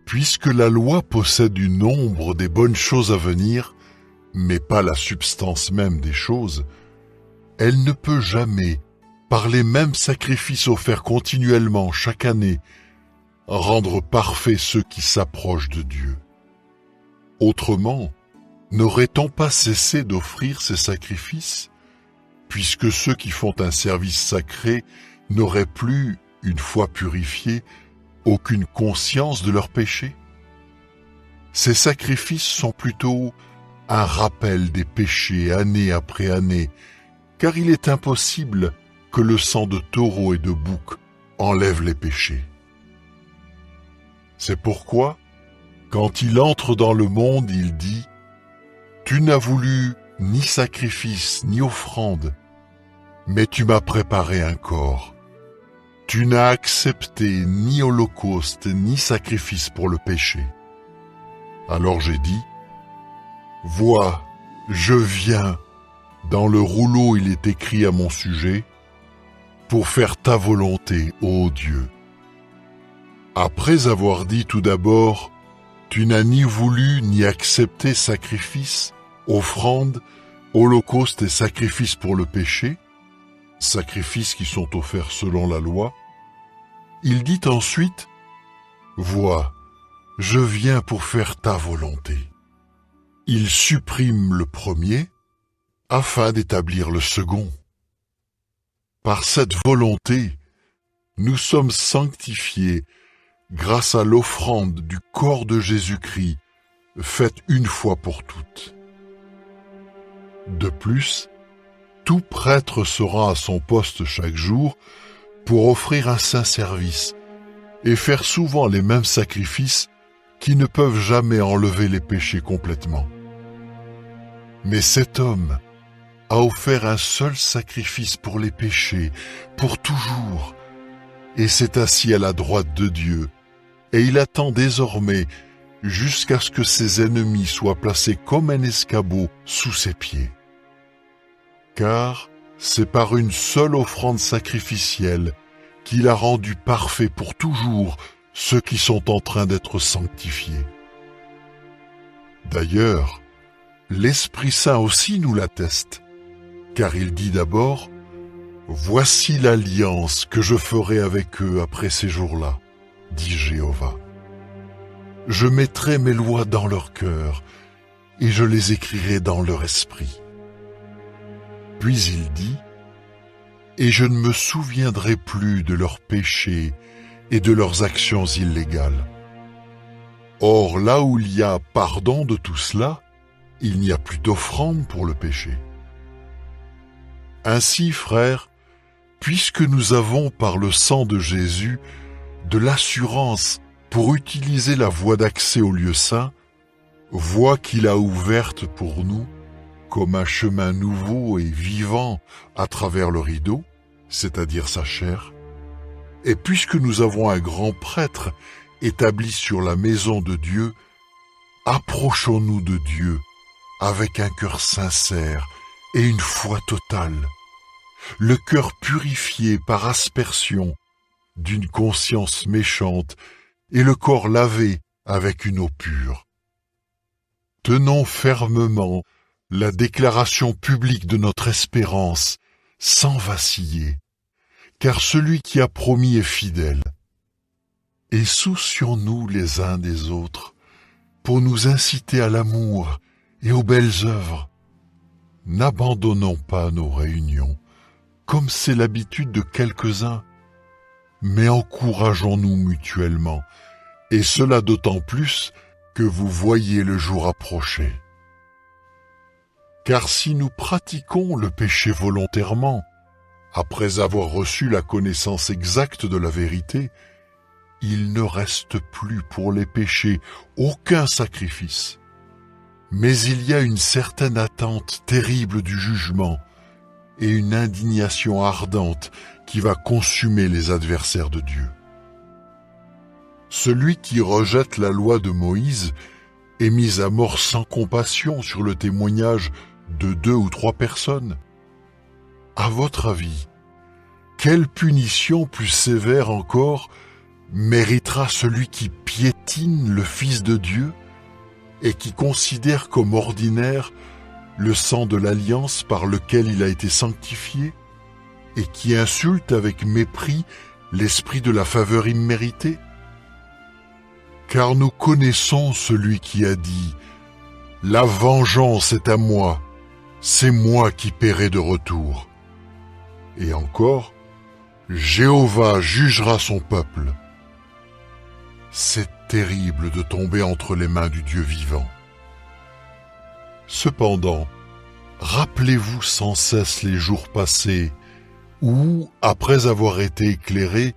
puisque la loi possède une nombre des bonnes choses à venir, mais pas la substance même des choses, elle ne peut jamais, par les mêmes sacrifices offerts continuellement chaque année, rendre parfaits ceux qui s'approchent de Dieu. Autrement, n'aurait-on pas cessé d'offrir ces sacrifices, puisque ceux qui font un service sacré n'auraient plus, une fois purifiés, aucune conscience de leurs péchés? Ces sacrifices sont plutôt un rappel des péchés année après année, car il est impossible que le sang de taureau et de bouc enlève les péchés. C'est pourquoi, quand il entre dans le monde, il dit « Tu n'as voulu ni sacrifice ni offrande, mais tu m'as préparé un corps. Tu n'as accepté ni holocauste ni sacrifice pour le péché. Alors j'ai dit, vois, je viens, dans le rouleau il est écrit à mon sujet, pour faire ta volonté, ô Dieu. Après avoir dit tout d'abord, tu n'as ni voulu ni accepté sacrifice, offrande, holocauste et sacrifice pour le péché, sacrifices qui sont offerts selon la loi, il dit ensuite, vois, je viens pour faire ta volonté. Il supprime le premier, afin d'établir le second. Par cette volonté, nous sommes sanctifiés grâce à l'offrande du corps de Jésus-Christ, faite une fois pour toutes. De plus, tout prêtre sera à son poste chaque jour pour offrir un saint service et faire souvent les mêmes sacrifices qui ne peuvent jamais enlever les péchés complètement. Mais cet homme a offert un seul sacrifice pour les péchés, pour toujours, et s'est assis à la droite de Dieu, et il attend désormais jusqu'à ce que ses ennemis soient placés comme un escabeau sous ses pieds. Car c'est par une seule offrande sacrificielle qu'il a rendu parfait pour toujours ceux qui sont en train d'être sanctifiés. D'ailleurs, l'Esprit Saint aussi nous l'atteste, car il dit d'abord « Voici l'alliance que je ferai avec eux après ces jours-là, dit Jéhovah. Je mettrai mes lois dans leur cœur, et je les écrirai dans leur esprit. » Puis il dit « Et je ne me souviendrai plus de leurs péchés et de leurs actions illégales. » Or, là où il y a pardon de tout cela, il n'y a plus d'offrande pour le péché. Ainsi, frères, puisque nous avons par le sang de Jésus de l'assurance pour utiliser la voie d'accès au lieu saint, voie qu'il a ouverte pour nous, comme un chemin nouveau et vivant à travers le rideau, c'est-à-dire sa chair. Et puisque nous avons un grand prêtre établi sur la maison de Dieu, approchons-nous de Dieu avec un cœur sincère et une foi totale, le cœur purifié par aspersion d'une conscience méchante et le corps lavé avec une eau pure. Tenons fermement la déclaration publique de notre espérance sans vaciller, car celui qui a promis est fidèle. Et soucions-nous les uns des autres pour nous inciter à l'amour et aux belles œuvres. N'abandonnons pas nos réunions, comme c'est l'habitude de quelques-uns, mais encourageons-nous mutuellement, et cela d'autant plus que vous voyez le jour approcher. Car si nous pratiquons le péché volontairement, après avoir reçu la connaissance exacte de la vérité, il ne reste plus pour les péchés aucun sacrifice. Mais il y a une certaine attente terrible du jugement et une indignation ardente qui va consumer les adversaires de Dieu. Celui qui rejette la loi de Moïse est mis à mort sans compassion sur le témoignage de 2 ou 3 personnes. À votre avis, quelle punition plus sévère encore méritera celui qui piétine le Fils de Dieu et qui considère comme ordinaire le sang de l'alliance par lequel il a été sanctifié et qui insulte avec mépris l'esprit de la faveur imméritée? Car nous connaissons celui qui a dit « La vengeance est à moi, c'est moi qui paierai de retour. » Et encore « Jéhovah jugera son peuple. » C'est terrible de tomber entre les mains du Dieu vivant. Cependant, rappelez-vous sans cesse les jours passés où, après avoir été éclairés,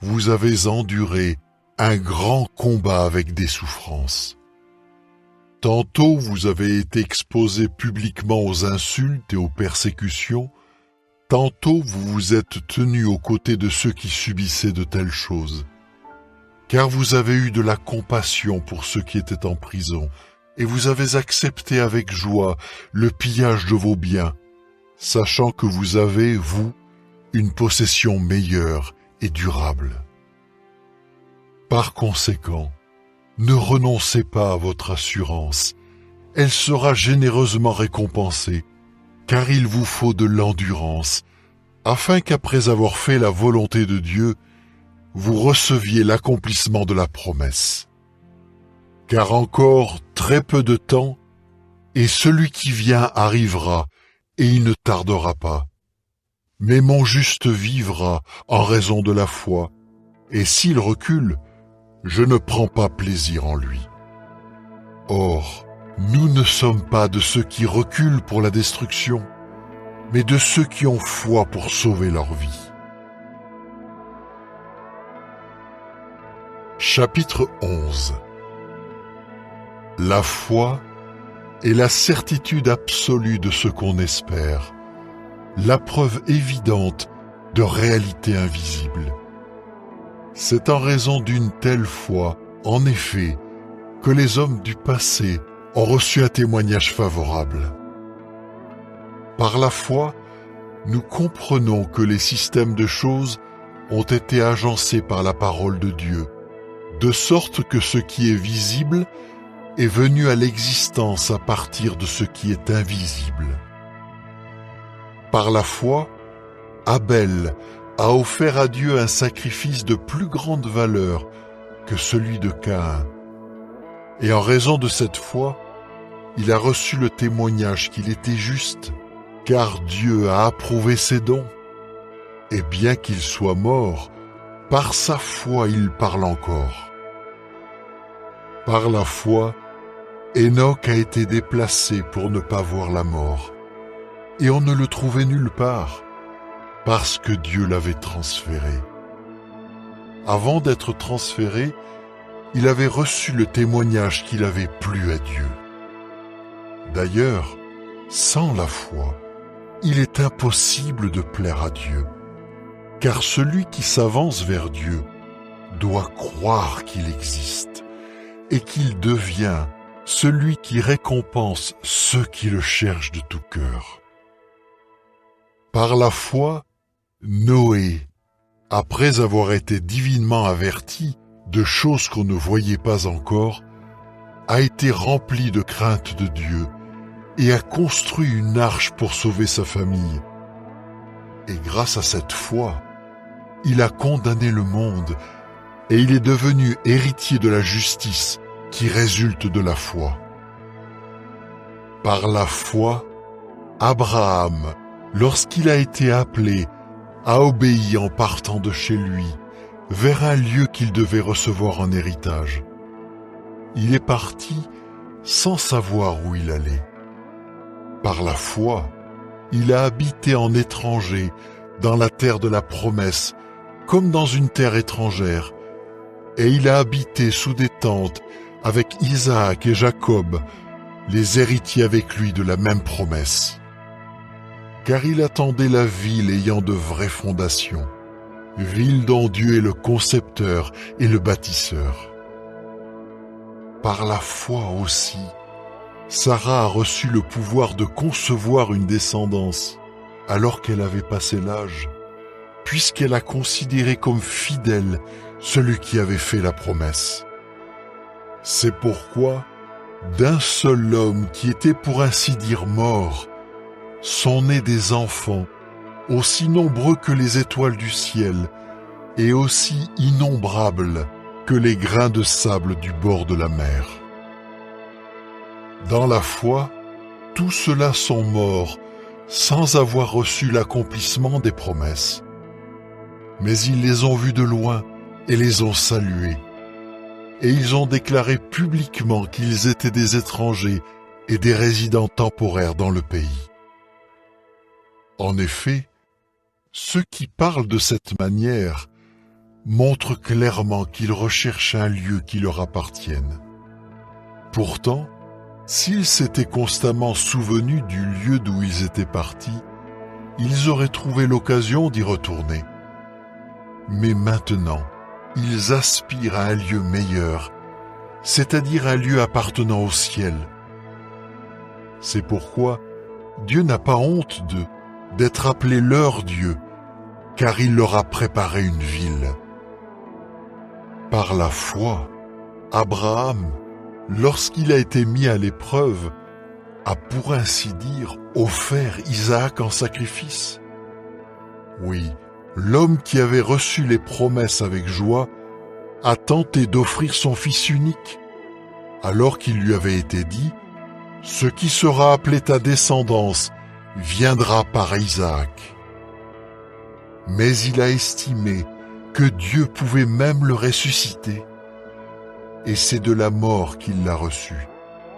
vous avez enduré un grand combat avec des souffrances. Tantôt vous avez été exposés publiquement aux insultes et aux persécutions, tantôt vous vous êtes tenus aux côtés de ceux qui subissaient de telles choses. Car vous avez eu de la compassion pour ceux qui étaient en prison, et vous avez accepté avec joie le pillage de vos biens, sachant que vous avez, vous, une possession meilleure et durable. Par conséquent, ne renoncez pas à votre assurance, elle sera généreusement récompensée, car il vous faut de l'endurance, afin qu'après avoir fait la volonté de Dieu, vous receviez l'accomplissement de la promesse. Car encore très peu de temps, et celui qui vient arrivera, et il ne tardera pas. Mais mon juste vivra en raison de la foi, et s'il recule, je ne prends pas plaisir en lui. Or, nous ne sommes pas de ceux qui reculent pour la destruction, mais de ceux qui ont foi pour sauver leur vie. Chapitre 11. La foi est la certitude absolue de ce qu'on espère, la preuve évidente de réalités invisibles. C'est en raison d'une telle foi, en effet, que les hommes du passé ont reçu un témoignage favorable. Par la foi, nous comprenons que les systèmes de choses ont été agencés par la parole de Dieu, de sorte que ce qui est visible est venu à l'existence à partir de ce qui est invisible. Par la foi, Abel a offert à Dieu un sacrifice de plus grande valeur que celui de Caïn. Et en raison de cette foi, il a reçu le témoignage qu'il était juste, car Dieu a approuvé ses dons. Et bien qu'il soit mort, par sa foi il parle encore. Par la foi, Enoch a été déplacé pour ne pas voir la mort, et on ne le trouvait nulle part, parce que Dieu l'avait transféré. Avant d'être transféré, il avait reçu le témoignage qu'il avait plu à Dieu. D'ailleurs, Sans la foi, il est impossible de plaire à Dieu, car celui qui s'avance vers Dieu doit croire qu'il existe et qu'il devient celui qui récompense ceux qui le cherchent de tout cœur. Par la foi, Noé, après avoir été divinement averti de choses qu'on ne voyait pas encore, a été rempli de crainte de Dieu et a construit une arche pour sauver sa famille. Et grâce à cette foi, il a condamné le monde et il est devenu héritier de la justice qui résulte de la foi. Par la foi, Abraham, lorsqu'il a été appelé, a obéi en partant de chez lui, vers un lieu qu'il devait recevoir en héritage. Il est parti sans savoir où il allait. Par la foi, il a habité en étranger, dans la terre de la promesse, comme dans une terre étrangère, et il a habité sous des tentes avec Isaac et Jacob, les héritiers avec lui de la même promesse. Car il attendait la ville ayant de vraies fondations, ville dont Dieu est le concepteur et le bâtisseur. Par la foi aussi, Sarah a reçu le pouvoir de concevoir une descendance, alors qu'elle avait passé l'âge, puisqu'elle a considéré comme fidèle celui qui avait fait la promesse. C'est pourquoi, d'un seul homme qui était pour ainsi dire mort, sont nés des enfants, aussi nombreux que les étoiles du ciel, et aussi innombrables que les grains de sable du bord de la mer. Dans la foi, tous ceux-là sont morts sans avoir reçu l'accomplissement des promesses. Mais ils les ont vus de loin et les ont salués. Et ils ont déclaré publiquement qu'ils étaient des étrangers et des résidents temporaires dans le pays. En effet, ceux qui parlent de cette manière montrent clairement qu'ils recherchent un lieu qui leur appartienne. Pourtant, s'ils s'étaient constamment souvenus du lieu d'où ils étaient partis, ils auraient trouvé l'occasion d'y retourner. Mais maintenant, ils aspirent à un lieu meilleur, c'est-à-dire un lieu appartenant au ciel. C'est pourquoi Dieu n'a pas honte d'être appelé leur Dieu, car il leur a préparé une ville. Par la foi, Abraham, lorsqu'il a été mis à l'épreuve, a pour ainsi dire offert Isaac en sacrifice. Oui, l'homme qui avait reçu les promesses avec joie a tenté d'offrir son fils unique, alors qu'il lui avait été dit « Ce qui sera appelé ta descendance viendra par Isaac. » Mais il a estimé que Dieu pouvait même le ressusciter. Et c'est de la mort qu'il l'a reçu,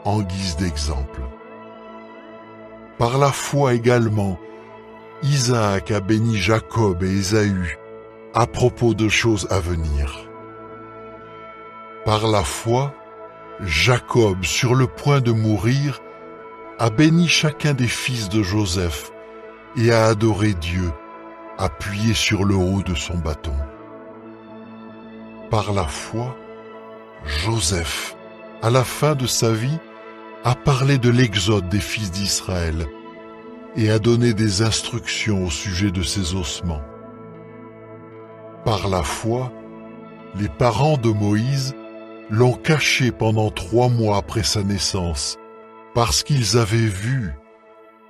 en guise d'exemple. Par la foi également, Isaac a béni Jacob et Ésaü à propos de choses à venir. Par la foi, Jacob, sur le point de mourir, a béni chacun des fils de Joseph et a adoré Dieu, appuyé sur le haut de son bâton. Par la foi, Joseph, à la fin de sa vie, a parlé de l'exode des fils d'Israël et a donné des instructions au sujet de ses ossements. Par la foi, les parents de Moïse l'ont caché pendant 3 mois après sa naissance, parce qu'ils avaient vu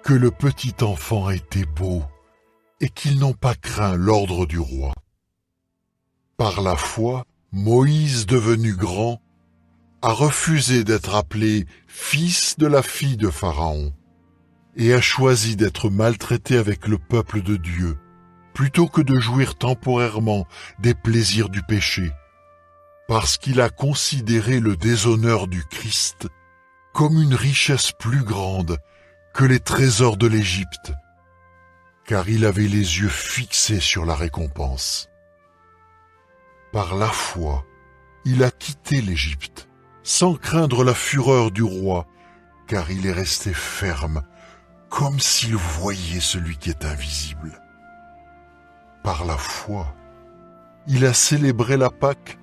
que le petit enfant était beau et qu'ils n'ont pas craint l'ordre du roi. Par la foi, Moïse, devenu grand, a refusé d'être appelé fils de la fille de Pharaon et a choisi d'être maltraité avec le peuple de Dieu plutôt que de jouir temporairement des plaisirs du péché, parce qu'il a considéré le déshonneur du Christ comme une richesse plus grande que les trésors de l'Égypte, car il avait les yeux fixés sur la récompense. Par la foi, il a quitté l'Égypte, sans craindre la fureur du roi, car il est resté ferme, comme s'il voyait celui qui est invisible. Par la foi, il a célébré la Pâque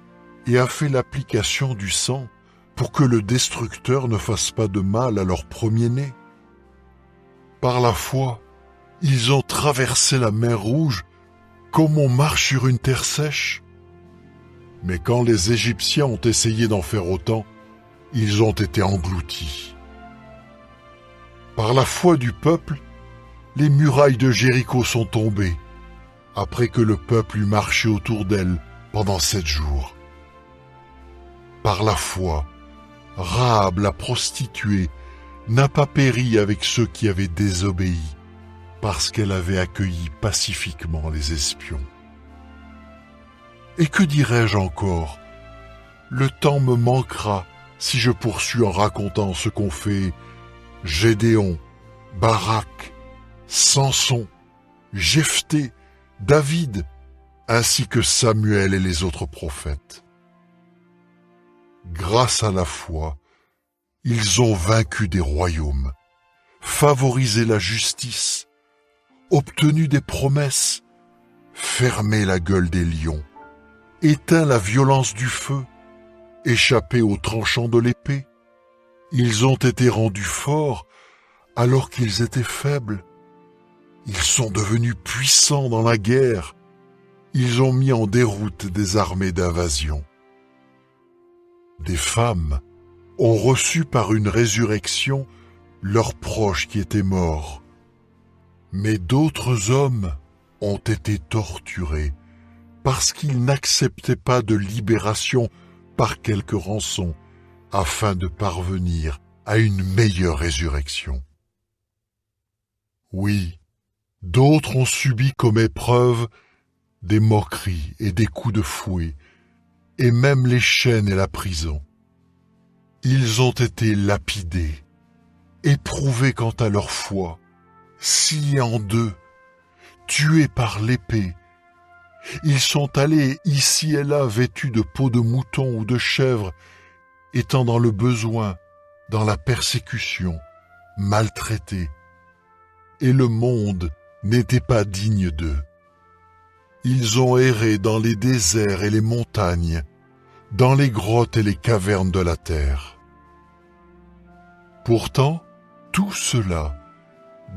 et a fait l'application du sang pour que le destructeur ne fasse pas de mal à leur premier-né. Par la foi, ils ont traversé la mer Rouge comme on marche sur une terre sèche. Mais quand les Égyptiens ont essayé d'en faire autant, ils ont été engloutis. Par la foi du peuple, les murailles de Jéricho sont tombées, après que le peuple eut marché autour d'elles pendant 7 jours. Par la foi, Rahab la prostituée n'a pas péri avec ceux qui avaient désobéi, parce qu'elle avait accueilli pacifiquement les espions. Et que dirais-je encore? Le temps me manquera si je poursuis en racontant ce qu'ont fait Gédéon, Barak, Samson, Jephthé, David, ainsi que Samuel et les autres prophètes. Grâce à la foi, ils ont vaincu des royaumes, favorisé la justice, obtenu des promesses, fermé la gueule des lions, éteint la violence du feu, échappé aux tranchants de l'épée. Ils ont été rendus forts alors qu'ils étaient faibles. Ils sont devenus puissants dans la guerre. Ils ont mis en déroute des armées d'invasion. Des femmes ont reçu par une résurrection leurs proches qui étaient morts. Mais d'autres hommes ont été torturés parce qu'ils n'acceptaient pas de libération par quelque rançon afin de parvenir à une meilleure résurrection. Oui, d'autres ont subi comme épreuve des moqueries et des coups de fouet, et même les chaînes et la prison. Ils ont été lapidés, éprouvés quant à leur foi, sciés en deux, tués par l'épée. Ils sont allés ici et là vêtus de peaux de mouton ou de chèvre, étant dans le besoin, dans la persécution, maltraités. Et le monde n'était pas digne d'eux. Ils ont erré dans les déserts et les montagnes, dans les grottes et les cavernes de la terre. Pourtant, tout cela,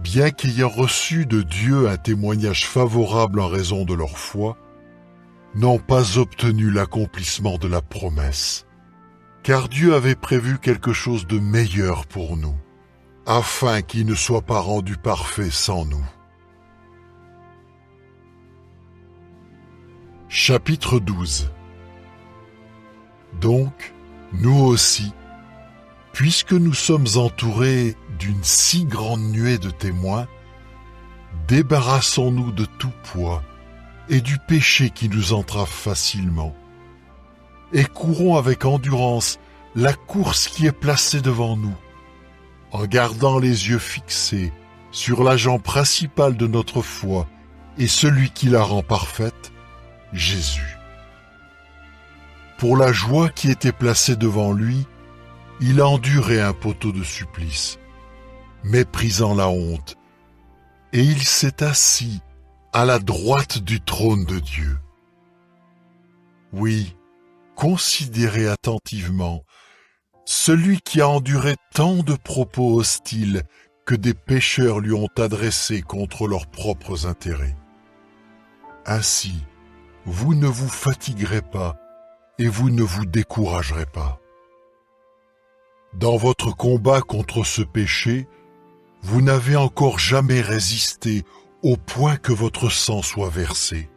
bien qu'ayant reçu de Dieu un témoignage favorable en raison de leur foi, n'ont pas obtenu l'accomplissement de la promesse, car Dieu avait prévu quelque chose de meilleur pour nous, afin qu'il ne soit pas rendu parfait sans nous. Chapitre 12. Donc, nous aussi, puisque nous sommes entourés d'une si grande nuée de témoins, débarrassons-nous de tout poids et du péché qui nous entrave facilement, et courons avec endurance la course qui est placée devant nous, en gardant les yeux fixés sur l'agent principal de notre foi et celui qui la rend parfaite, Jésus. Pour la joie qui était placée devant lui, il a enduré un poteau de supplice, méprisant la honte, et il s'est assis à la droite du trône de Dieu. Oui, considérez attentivement celui qui a enduré tant de propos hostiles que des pécheurs lui ont adressés contre leurs propres intérêts. Ainsi, vous ne vous fatiguerez pas et vous ne vous découragerez pas. Dans votre combat contre ce péché, vous n'avez encore jamais résisté au point que votre sang soit versé.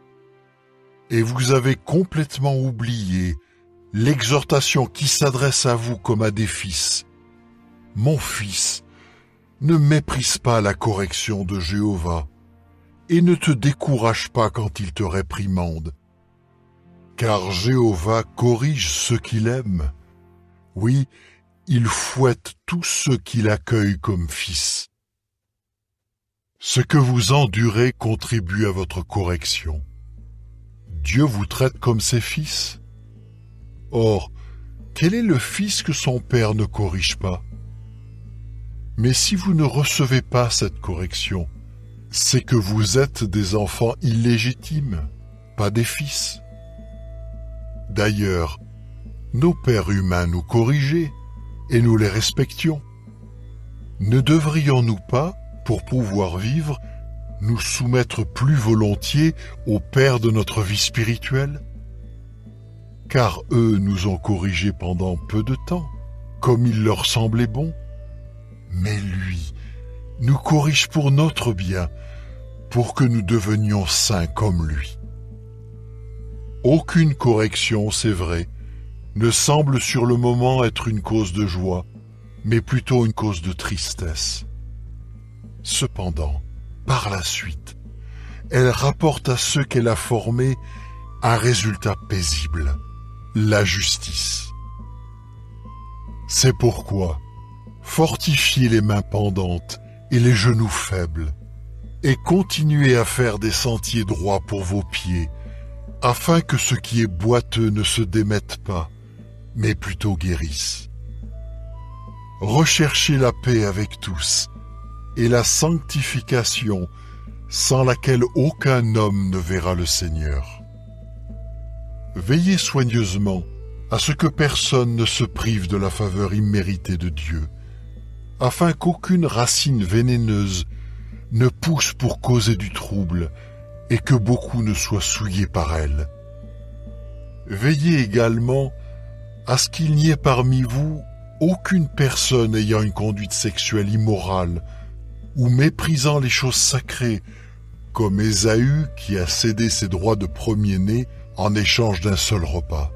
Et vous avez complètement oublié l'exhortation qui s'adresse à vous comme à des fils. Mon fils, ne méprise pas la correction de Jéhovah et ne te décourage pas quand il te réprimande. Car Jéhovah corrige ceux qu'il aime. Oui, il fouette tous ceux qui l'accueillent comme fils. Ce que vous endurez contribue à votre correction. Dieu vous traite comme ses fils. Or, quel est le fils que son père ne corrige pas? Mais si vous ne recevez pas cette correction, c'est que vous êtes des enfants illégitimes, pas des fils. D'ailleurs, nos pères humains nous corrigeaient et nous les respections. Ne devrions-nous pas, pour pouvoir vivre, nous soumettre plus volontiers aux pères de notre vie spirituelle? Car eux nous ont corrigés pendant peu de temps, comme il leur semblait bon. Mais lui nous corrige pour notre bien, pour que nous devenions saints comme lui. Aucune correction, c'est vrai, ne semble sur le moment être une cause de joie, mais plutôt une cause de tristesse. Cependant, par la suite, elle rapporte à ceux qu'elle a formés un résultat paisible, la justice. C'est pourquoi, fortifiez les mains pendantes et les genoux faibles, et continuez à faire des sentiers droits pour vos pieds, afin que ce qui est boiteux ne se démette pas, mais plutôt guérisse. Recherchez la paix avec tous, et la sanctification, sans laquelle aucun homme ne verra le Seigneur. Veillez soigneusement à ce que personne ne se prive de la faveur imméritée de Dieu, afin qu'aucune racine vénéneuse ne pousse pour causer du trouble et que beaucoup ne soient souillés par elle. Veillez également à ce qu'il n'y ait parmi vous aucune personne ayant une conduite sexuelle immorale ou méprisant les choses sacrées, comme Ésaü qui a cédé ses droits de premier-né en échange d'un seul repas.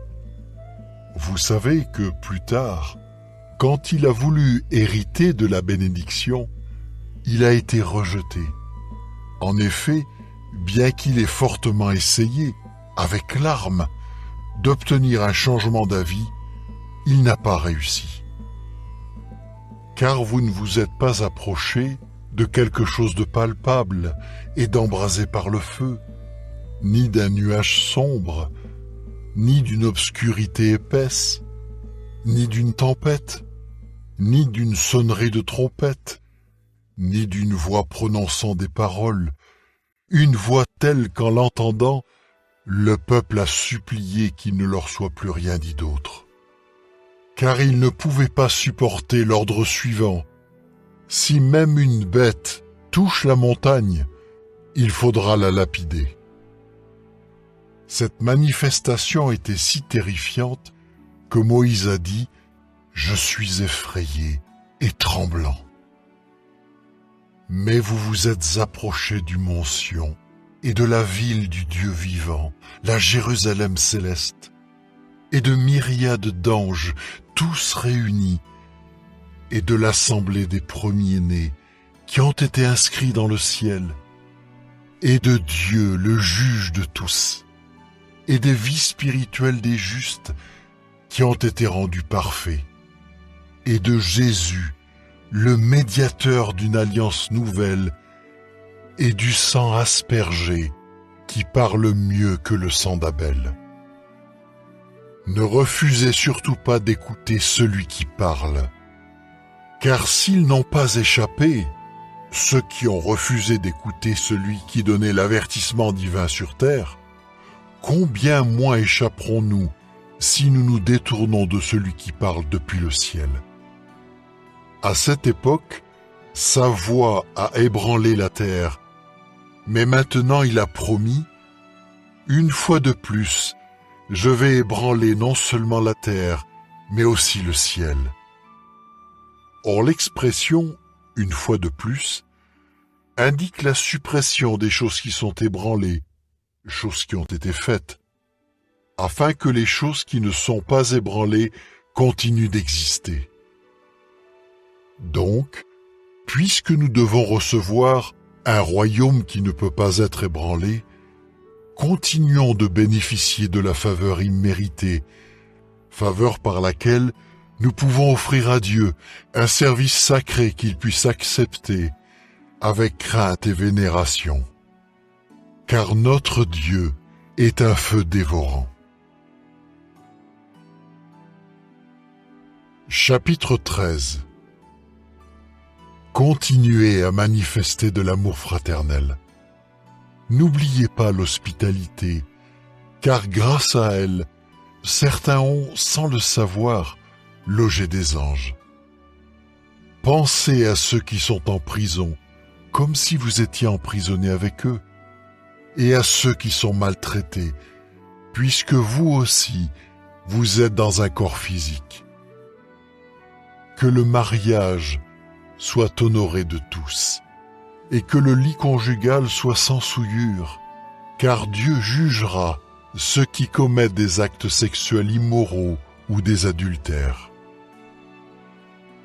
Vous savez que plus tard, quand il a voulu hériter de la bénédiction, il a été rejeté. En effet, bien qu'il ait fortement essayé, avec larmes, d'obtenir un changement d'avis, il n'a pas réussi. Car vous ne vous êtes pas approché de quelque chose de palpable et d'embrasé par le feu, ni d'un nuage sombre, ni d'une obscurité épaisse, ni d'une tempête, ni d'une sonnerie de trompette, ni d'une voix prononçant des paroles, une voix telle qu'en l'entendant, le peuple a supplié qu'il ne leur soit plus rien dit d'autre. Car il ne pouvait pas supporter l'ordre suivant. Si même une bête touche la montagne, il faudra la lapider. Cette manifestation était si terrifiante que Moïse a dit « Je suis effrayé et tremblant ». Mais vous vous êtes approchés du mont Sion et de la ville du Dieu vivant, la Jérusalem céleste, et de myriades d'anges, tous réunis, et de l'assemblée des premiers-nés qui ont été inscrits dans le ciel, et de Dieu, le juge de tous, et des vies spirituelles des justes qui ont été rendus parfaits, et de Jésus, le médiateur d'une alliance nouvelle, et du sang aspergé qui parle mieux que le sang d'Abel. Ne refusez surtout pas d'écouter celui qui parle, car s'ils n'ont pas échappé, ceux qui ont refusé d'écouter celui qui donnait l'avertissement divin sur terre, combien moins échapperons-nous si nous nous détournons de celui qui parle depuis le ciel? À cette époque, sa voix a ébranlé la terre, mais maintenant il a promis, une fois de plus, je vais ébranler non seulement la terre, mais aussi le ciel. Or l'expression « une fois de plus » indique la suppression des choses qui sont ébranlées, choses qui ont été faites, afin que les choses qui ne sont pas ébranlées continuent d'exister. Donc, puisque nous devons recevoir un royaume qui ne peut pas être ébranlé, continuons de bénéficier de la faveur imméritée, faveur par laquelle nous pouvons offrir à Dieu un service sacré qu'il puisse accepter avec crainte et vénération. Car notre Dieu est un feu dévorant. Chapitre 13. Continuez à manifester de l'amour fraternel. N'oubliez pas l'hospitalité, car grâce à elle, certains ont, sans le savoir, logé des anges. Pensez à ceux qui sont en prison, comme si vous étiez emprisonné avec eux, et à ceux qui sont maltraités, puisque vous aussi, vous êtes dans un corps physique. Que le mariage soit honoré de tous, et que le lit conjugal soit sans souillure, car Dieu jugera ceux qui commettent des actes sexuels immoraux ou des adultères.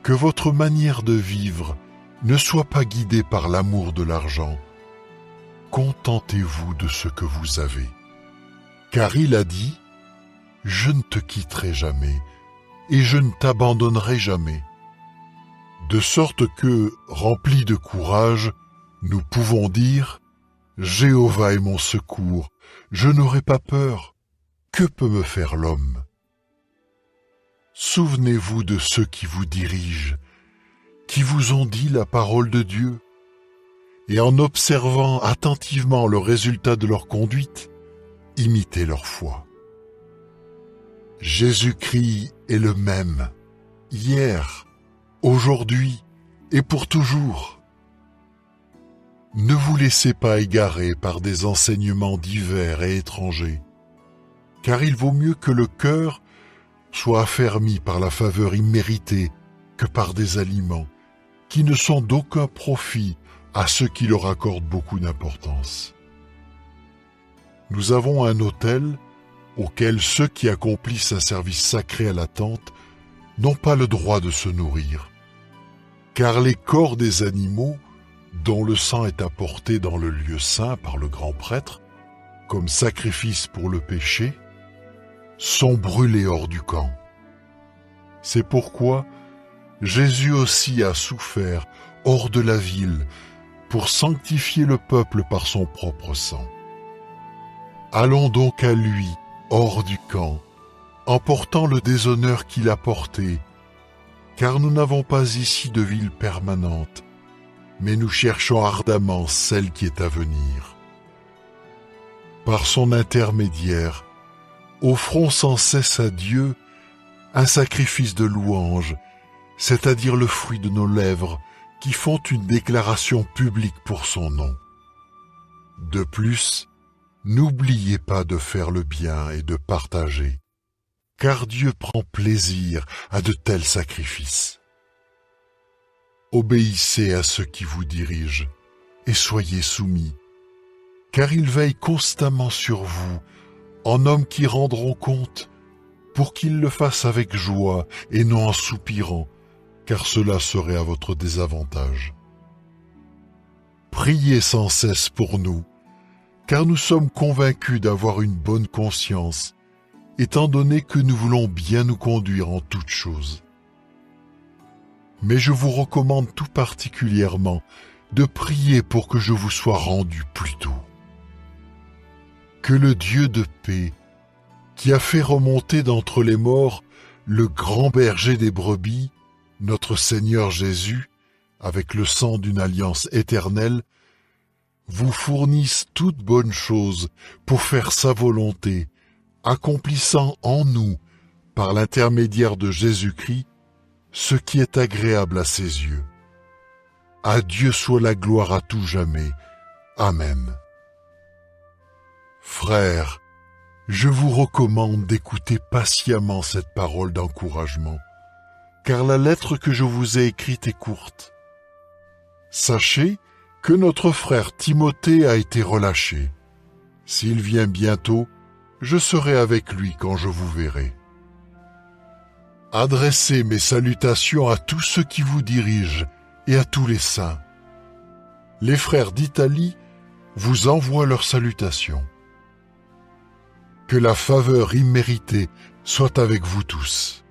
Que votre manière de vivre ne soit pas guidée par l'amour de l'argent. Contentez-vous de ce que vous avez. Car il a dit, « Je ne te quitterai jamais, et je ne t'abandonnerai jamais. » De sorte que, remplis de courage, nous pouvons dire, « Jéhovah est mon secours, je n'aurai pas peur. Que peut me faire l'homme ?» Souvenez-vous de ceux qui vous dirigent, qui vous ont dit la parole de Dieu, et en observant attentivement le résultat de leur conduite, imitez leur foi. Jésus-Christ est le même, hier, aujourd'hui et pour toujours. Ne vous laissez pas égarer par des enseignements divers et étrangers, car il vaut mieux que le cœur soit affermi par la faveur imméritée que par des aliments qui ne sont d'aucun profit à ceux qui leur accordent beaucoup d'importance. Nous avons un autel auquel ceux qui accomplissent un service sacré à la tente n'ont pas le droit de se nourrir, car les corps des animaux, dont le sang est apporté dans le lieu saint par le grand prêtre, comme sacrifice pour le péché, sont brûlés hors du camp. C'est pourquoi Jésus aussi a souffert hors de la ville pour sanctifier le peuple par son propre sang. Allons donc à lui, hors du camp, en portant le déshonneur qu'il a porté, car nous n'avons pas ici de ville permanente, mais nous cherchons ardemment celle qui est à venir. Par son intermédiaire, offrons sans cesse à Dieu un sacrifice de louange, c'est-à-dire le fruit de nos lèvres qui font une déclaration publique pour son nom. De plus, n'oubliez pas de faire le bien et de partager, car Dieu prend plaisir à de tels sacrifices. Obéissez à ceux qui vous dirigent et soyez soumis, car ils veillent constamment sur vous, en hommes qui rendront compte, pour qu'ils le fassent avec joie et non en soupirant, car cela serait à votre désavantage. Priez sans cesse pour nous, car nous sommes convaincus d'avoir une bonne conscience, étant donné que nous voulons bien nous conduire en toutes choses. Mais je vous recommande tout particulièrement de prier pour que je vous sois rendu plus tôt. Que le Dieu de paix, qui a fait remonter d'entre les morts le grand berger des brebis, notre Seigneur Jésus, avec le sang d'une alliance éternelle, vous fournisse toute bonne chose pour faire sa volonté, accomplissant en nous, par l'intermédiaire de Jésus-Christ, ce qui est agréable à ses yeux. À Dieu soit la gloire à tout jamais. Amen. Frères, je vous recommande d'écouter patiemment cette parole d'encouragement, car la lettre que je vous ai écrite est courte. Sachez que notre frère Timothée a été relâché. S'il vient bientôt, je serai avec lui quand je vous verrai. Adressez mes salutations à tous ceux qui vous dirigent et à tous les saints. Les frères d'Italie vous envoient leurs salutations. Que la faveur imméritée soit avec vous tous.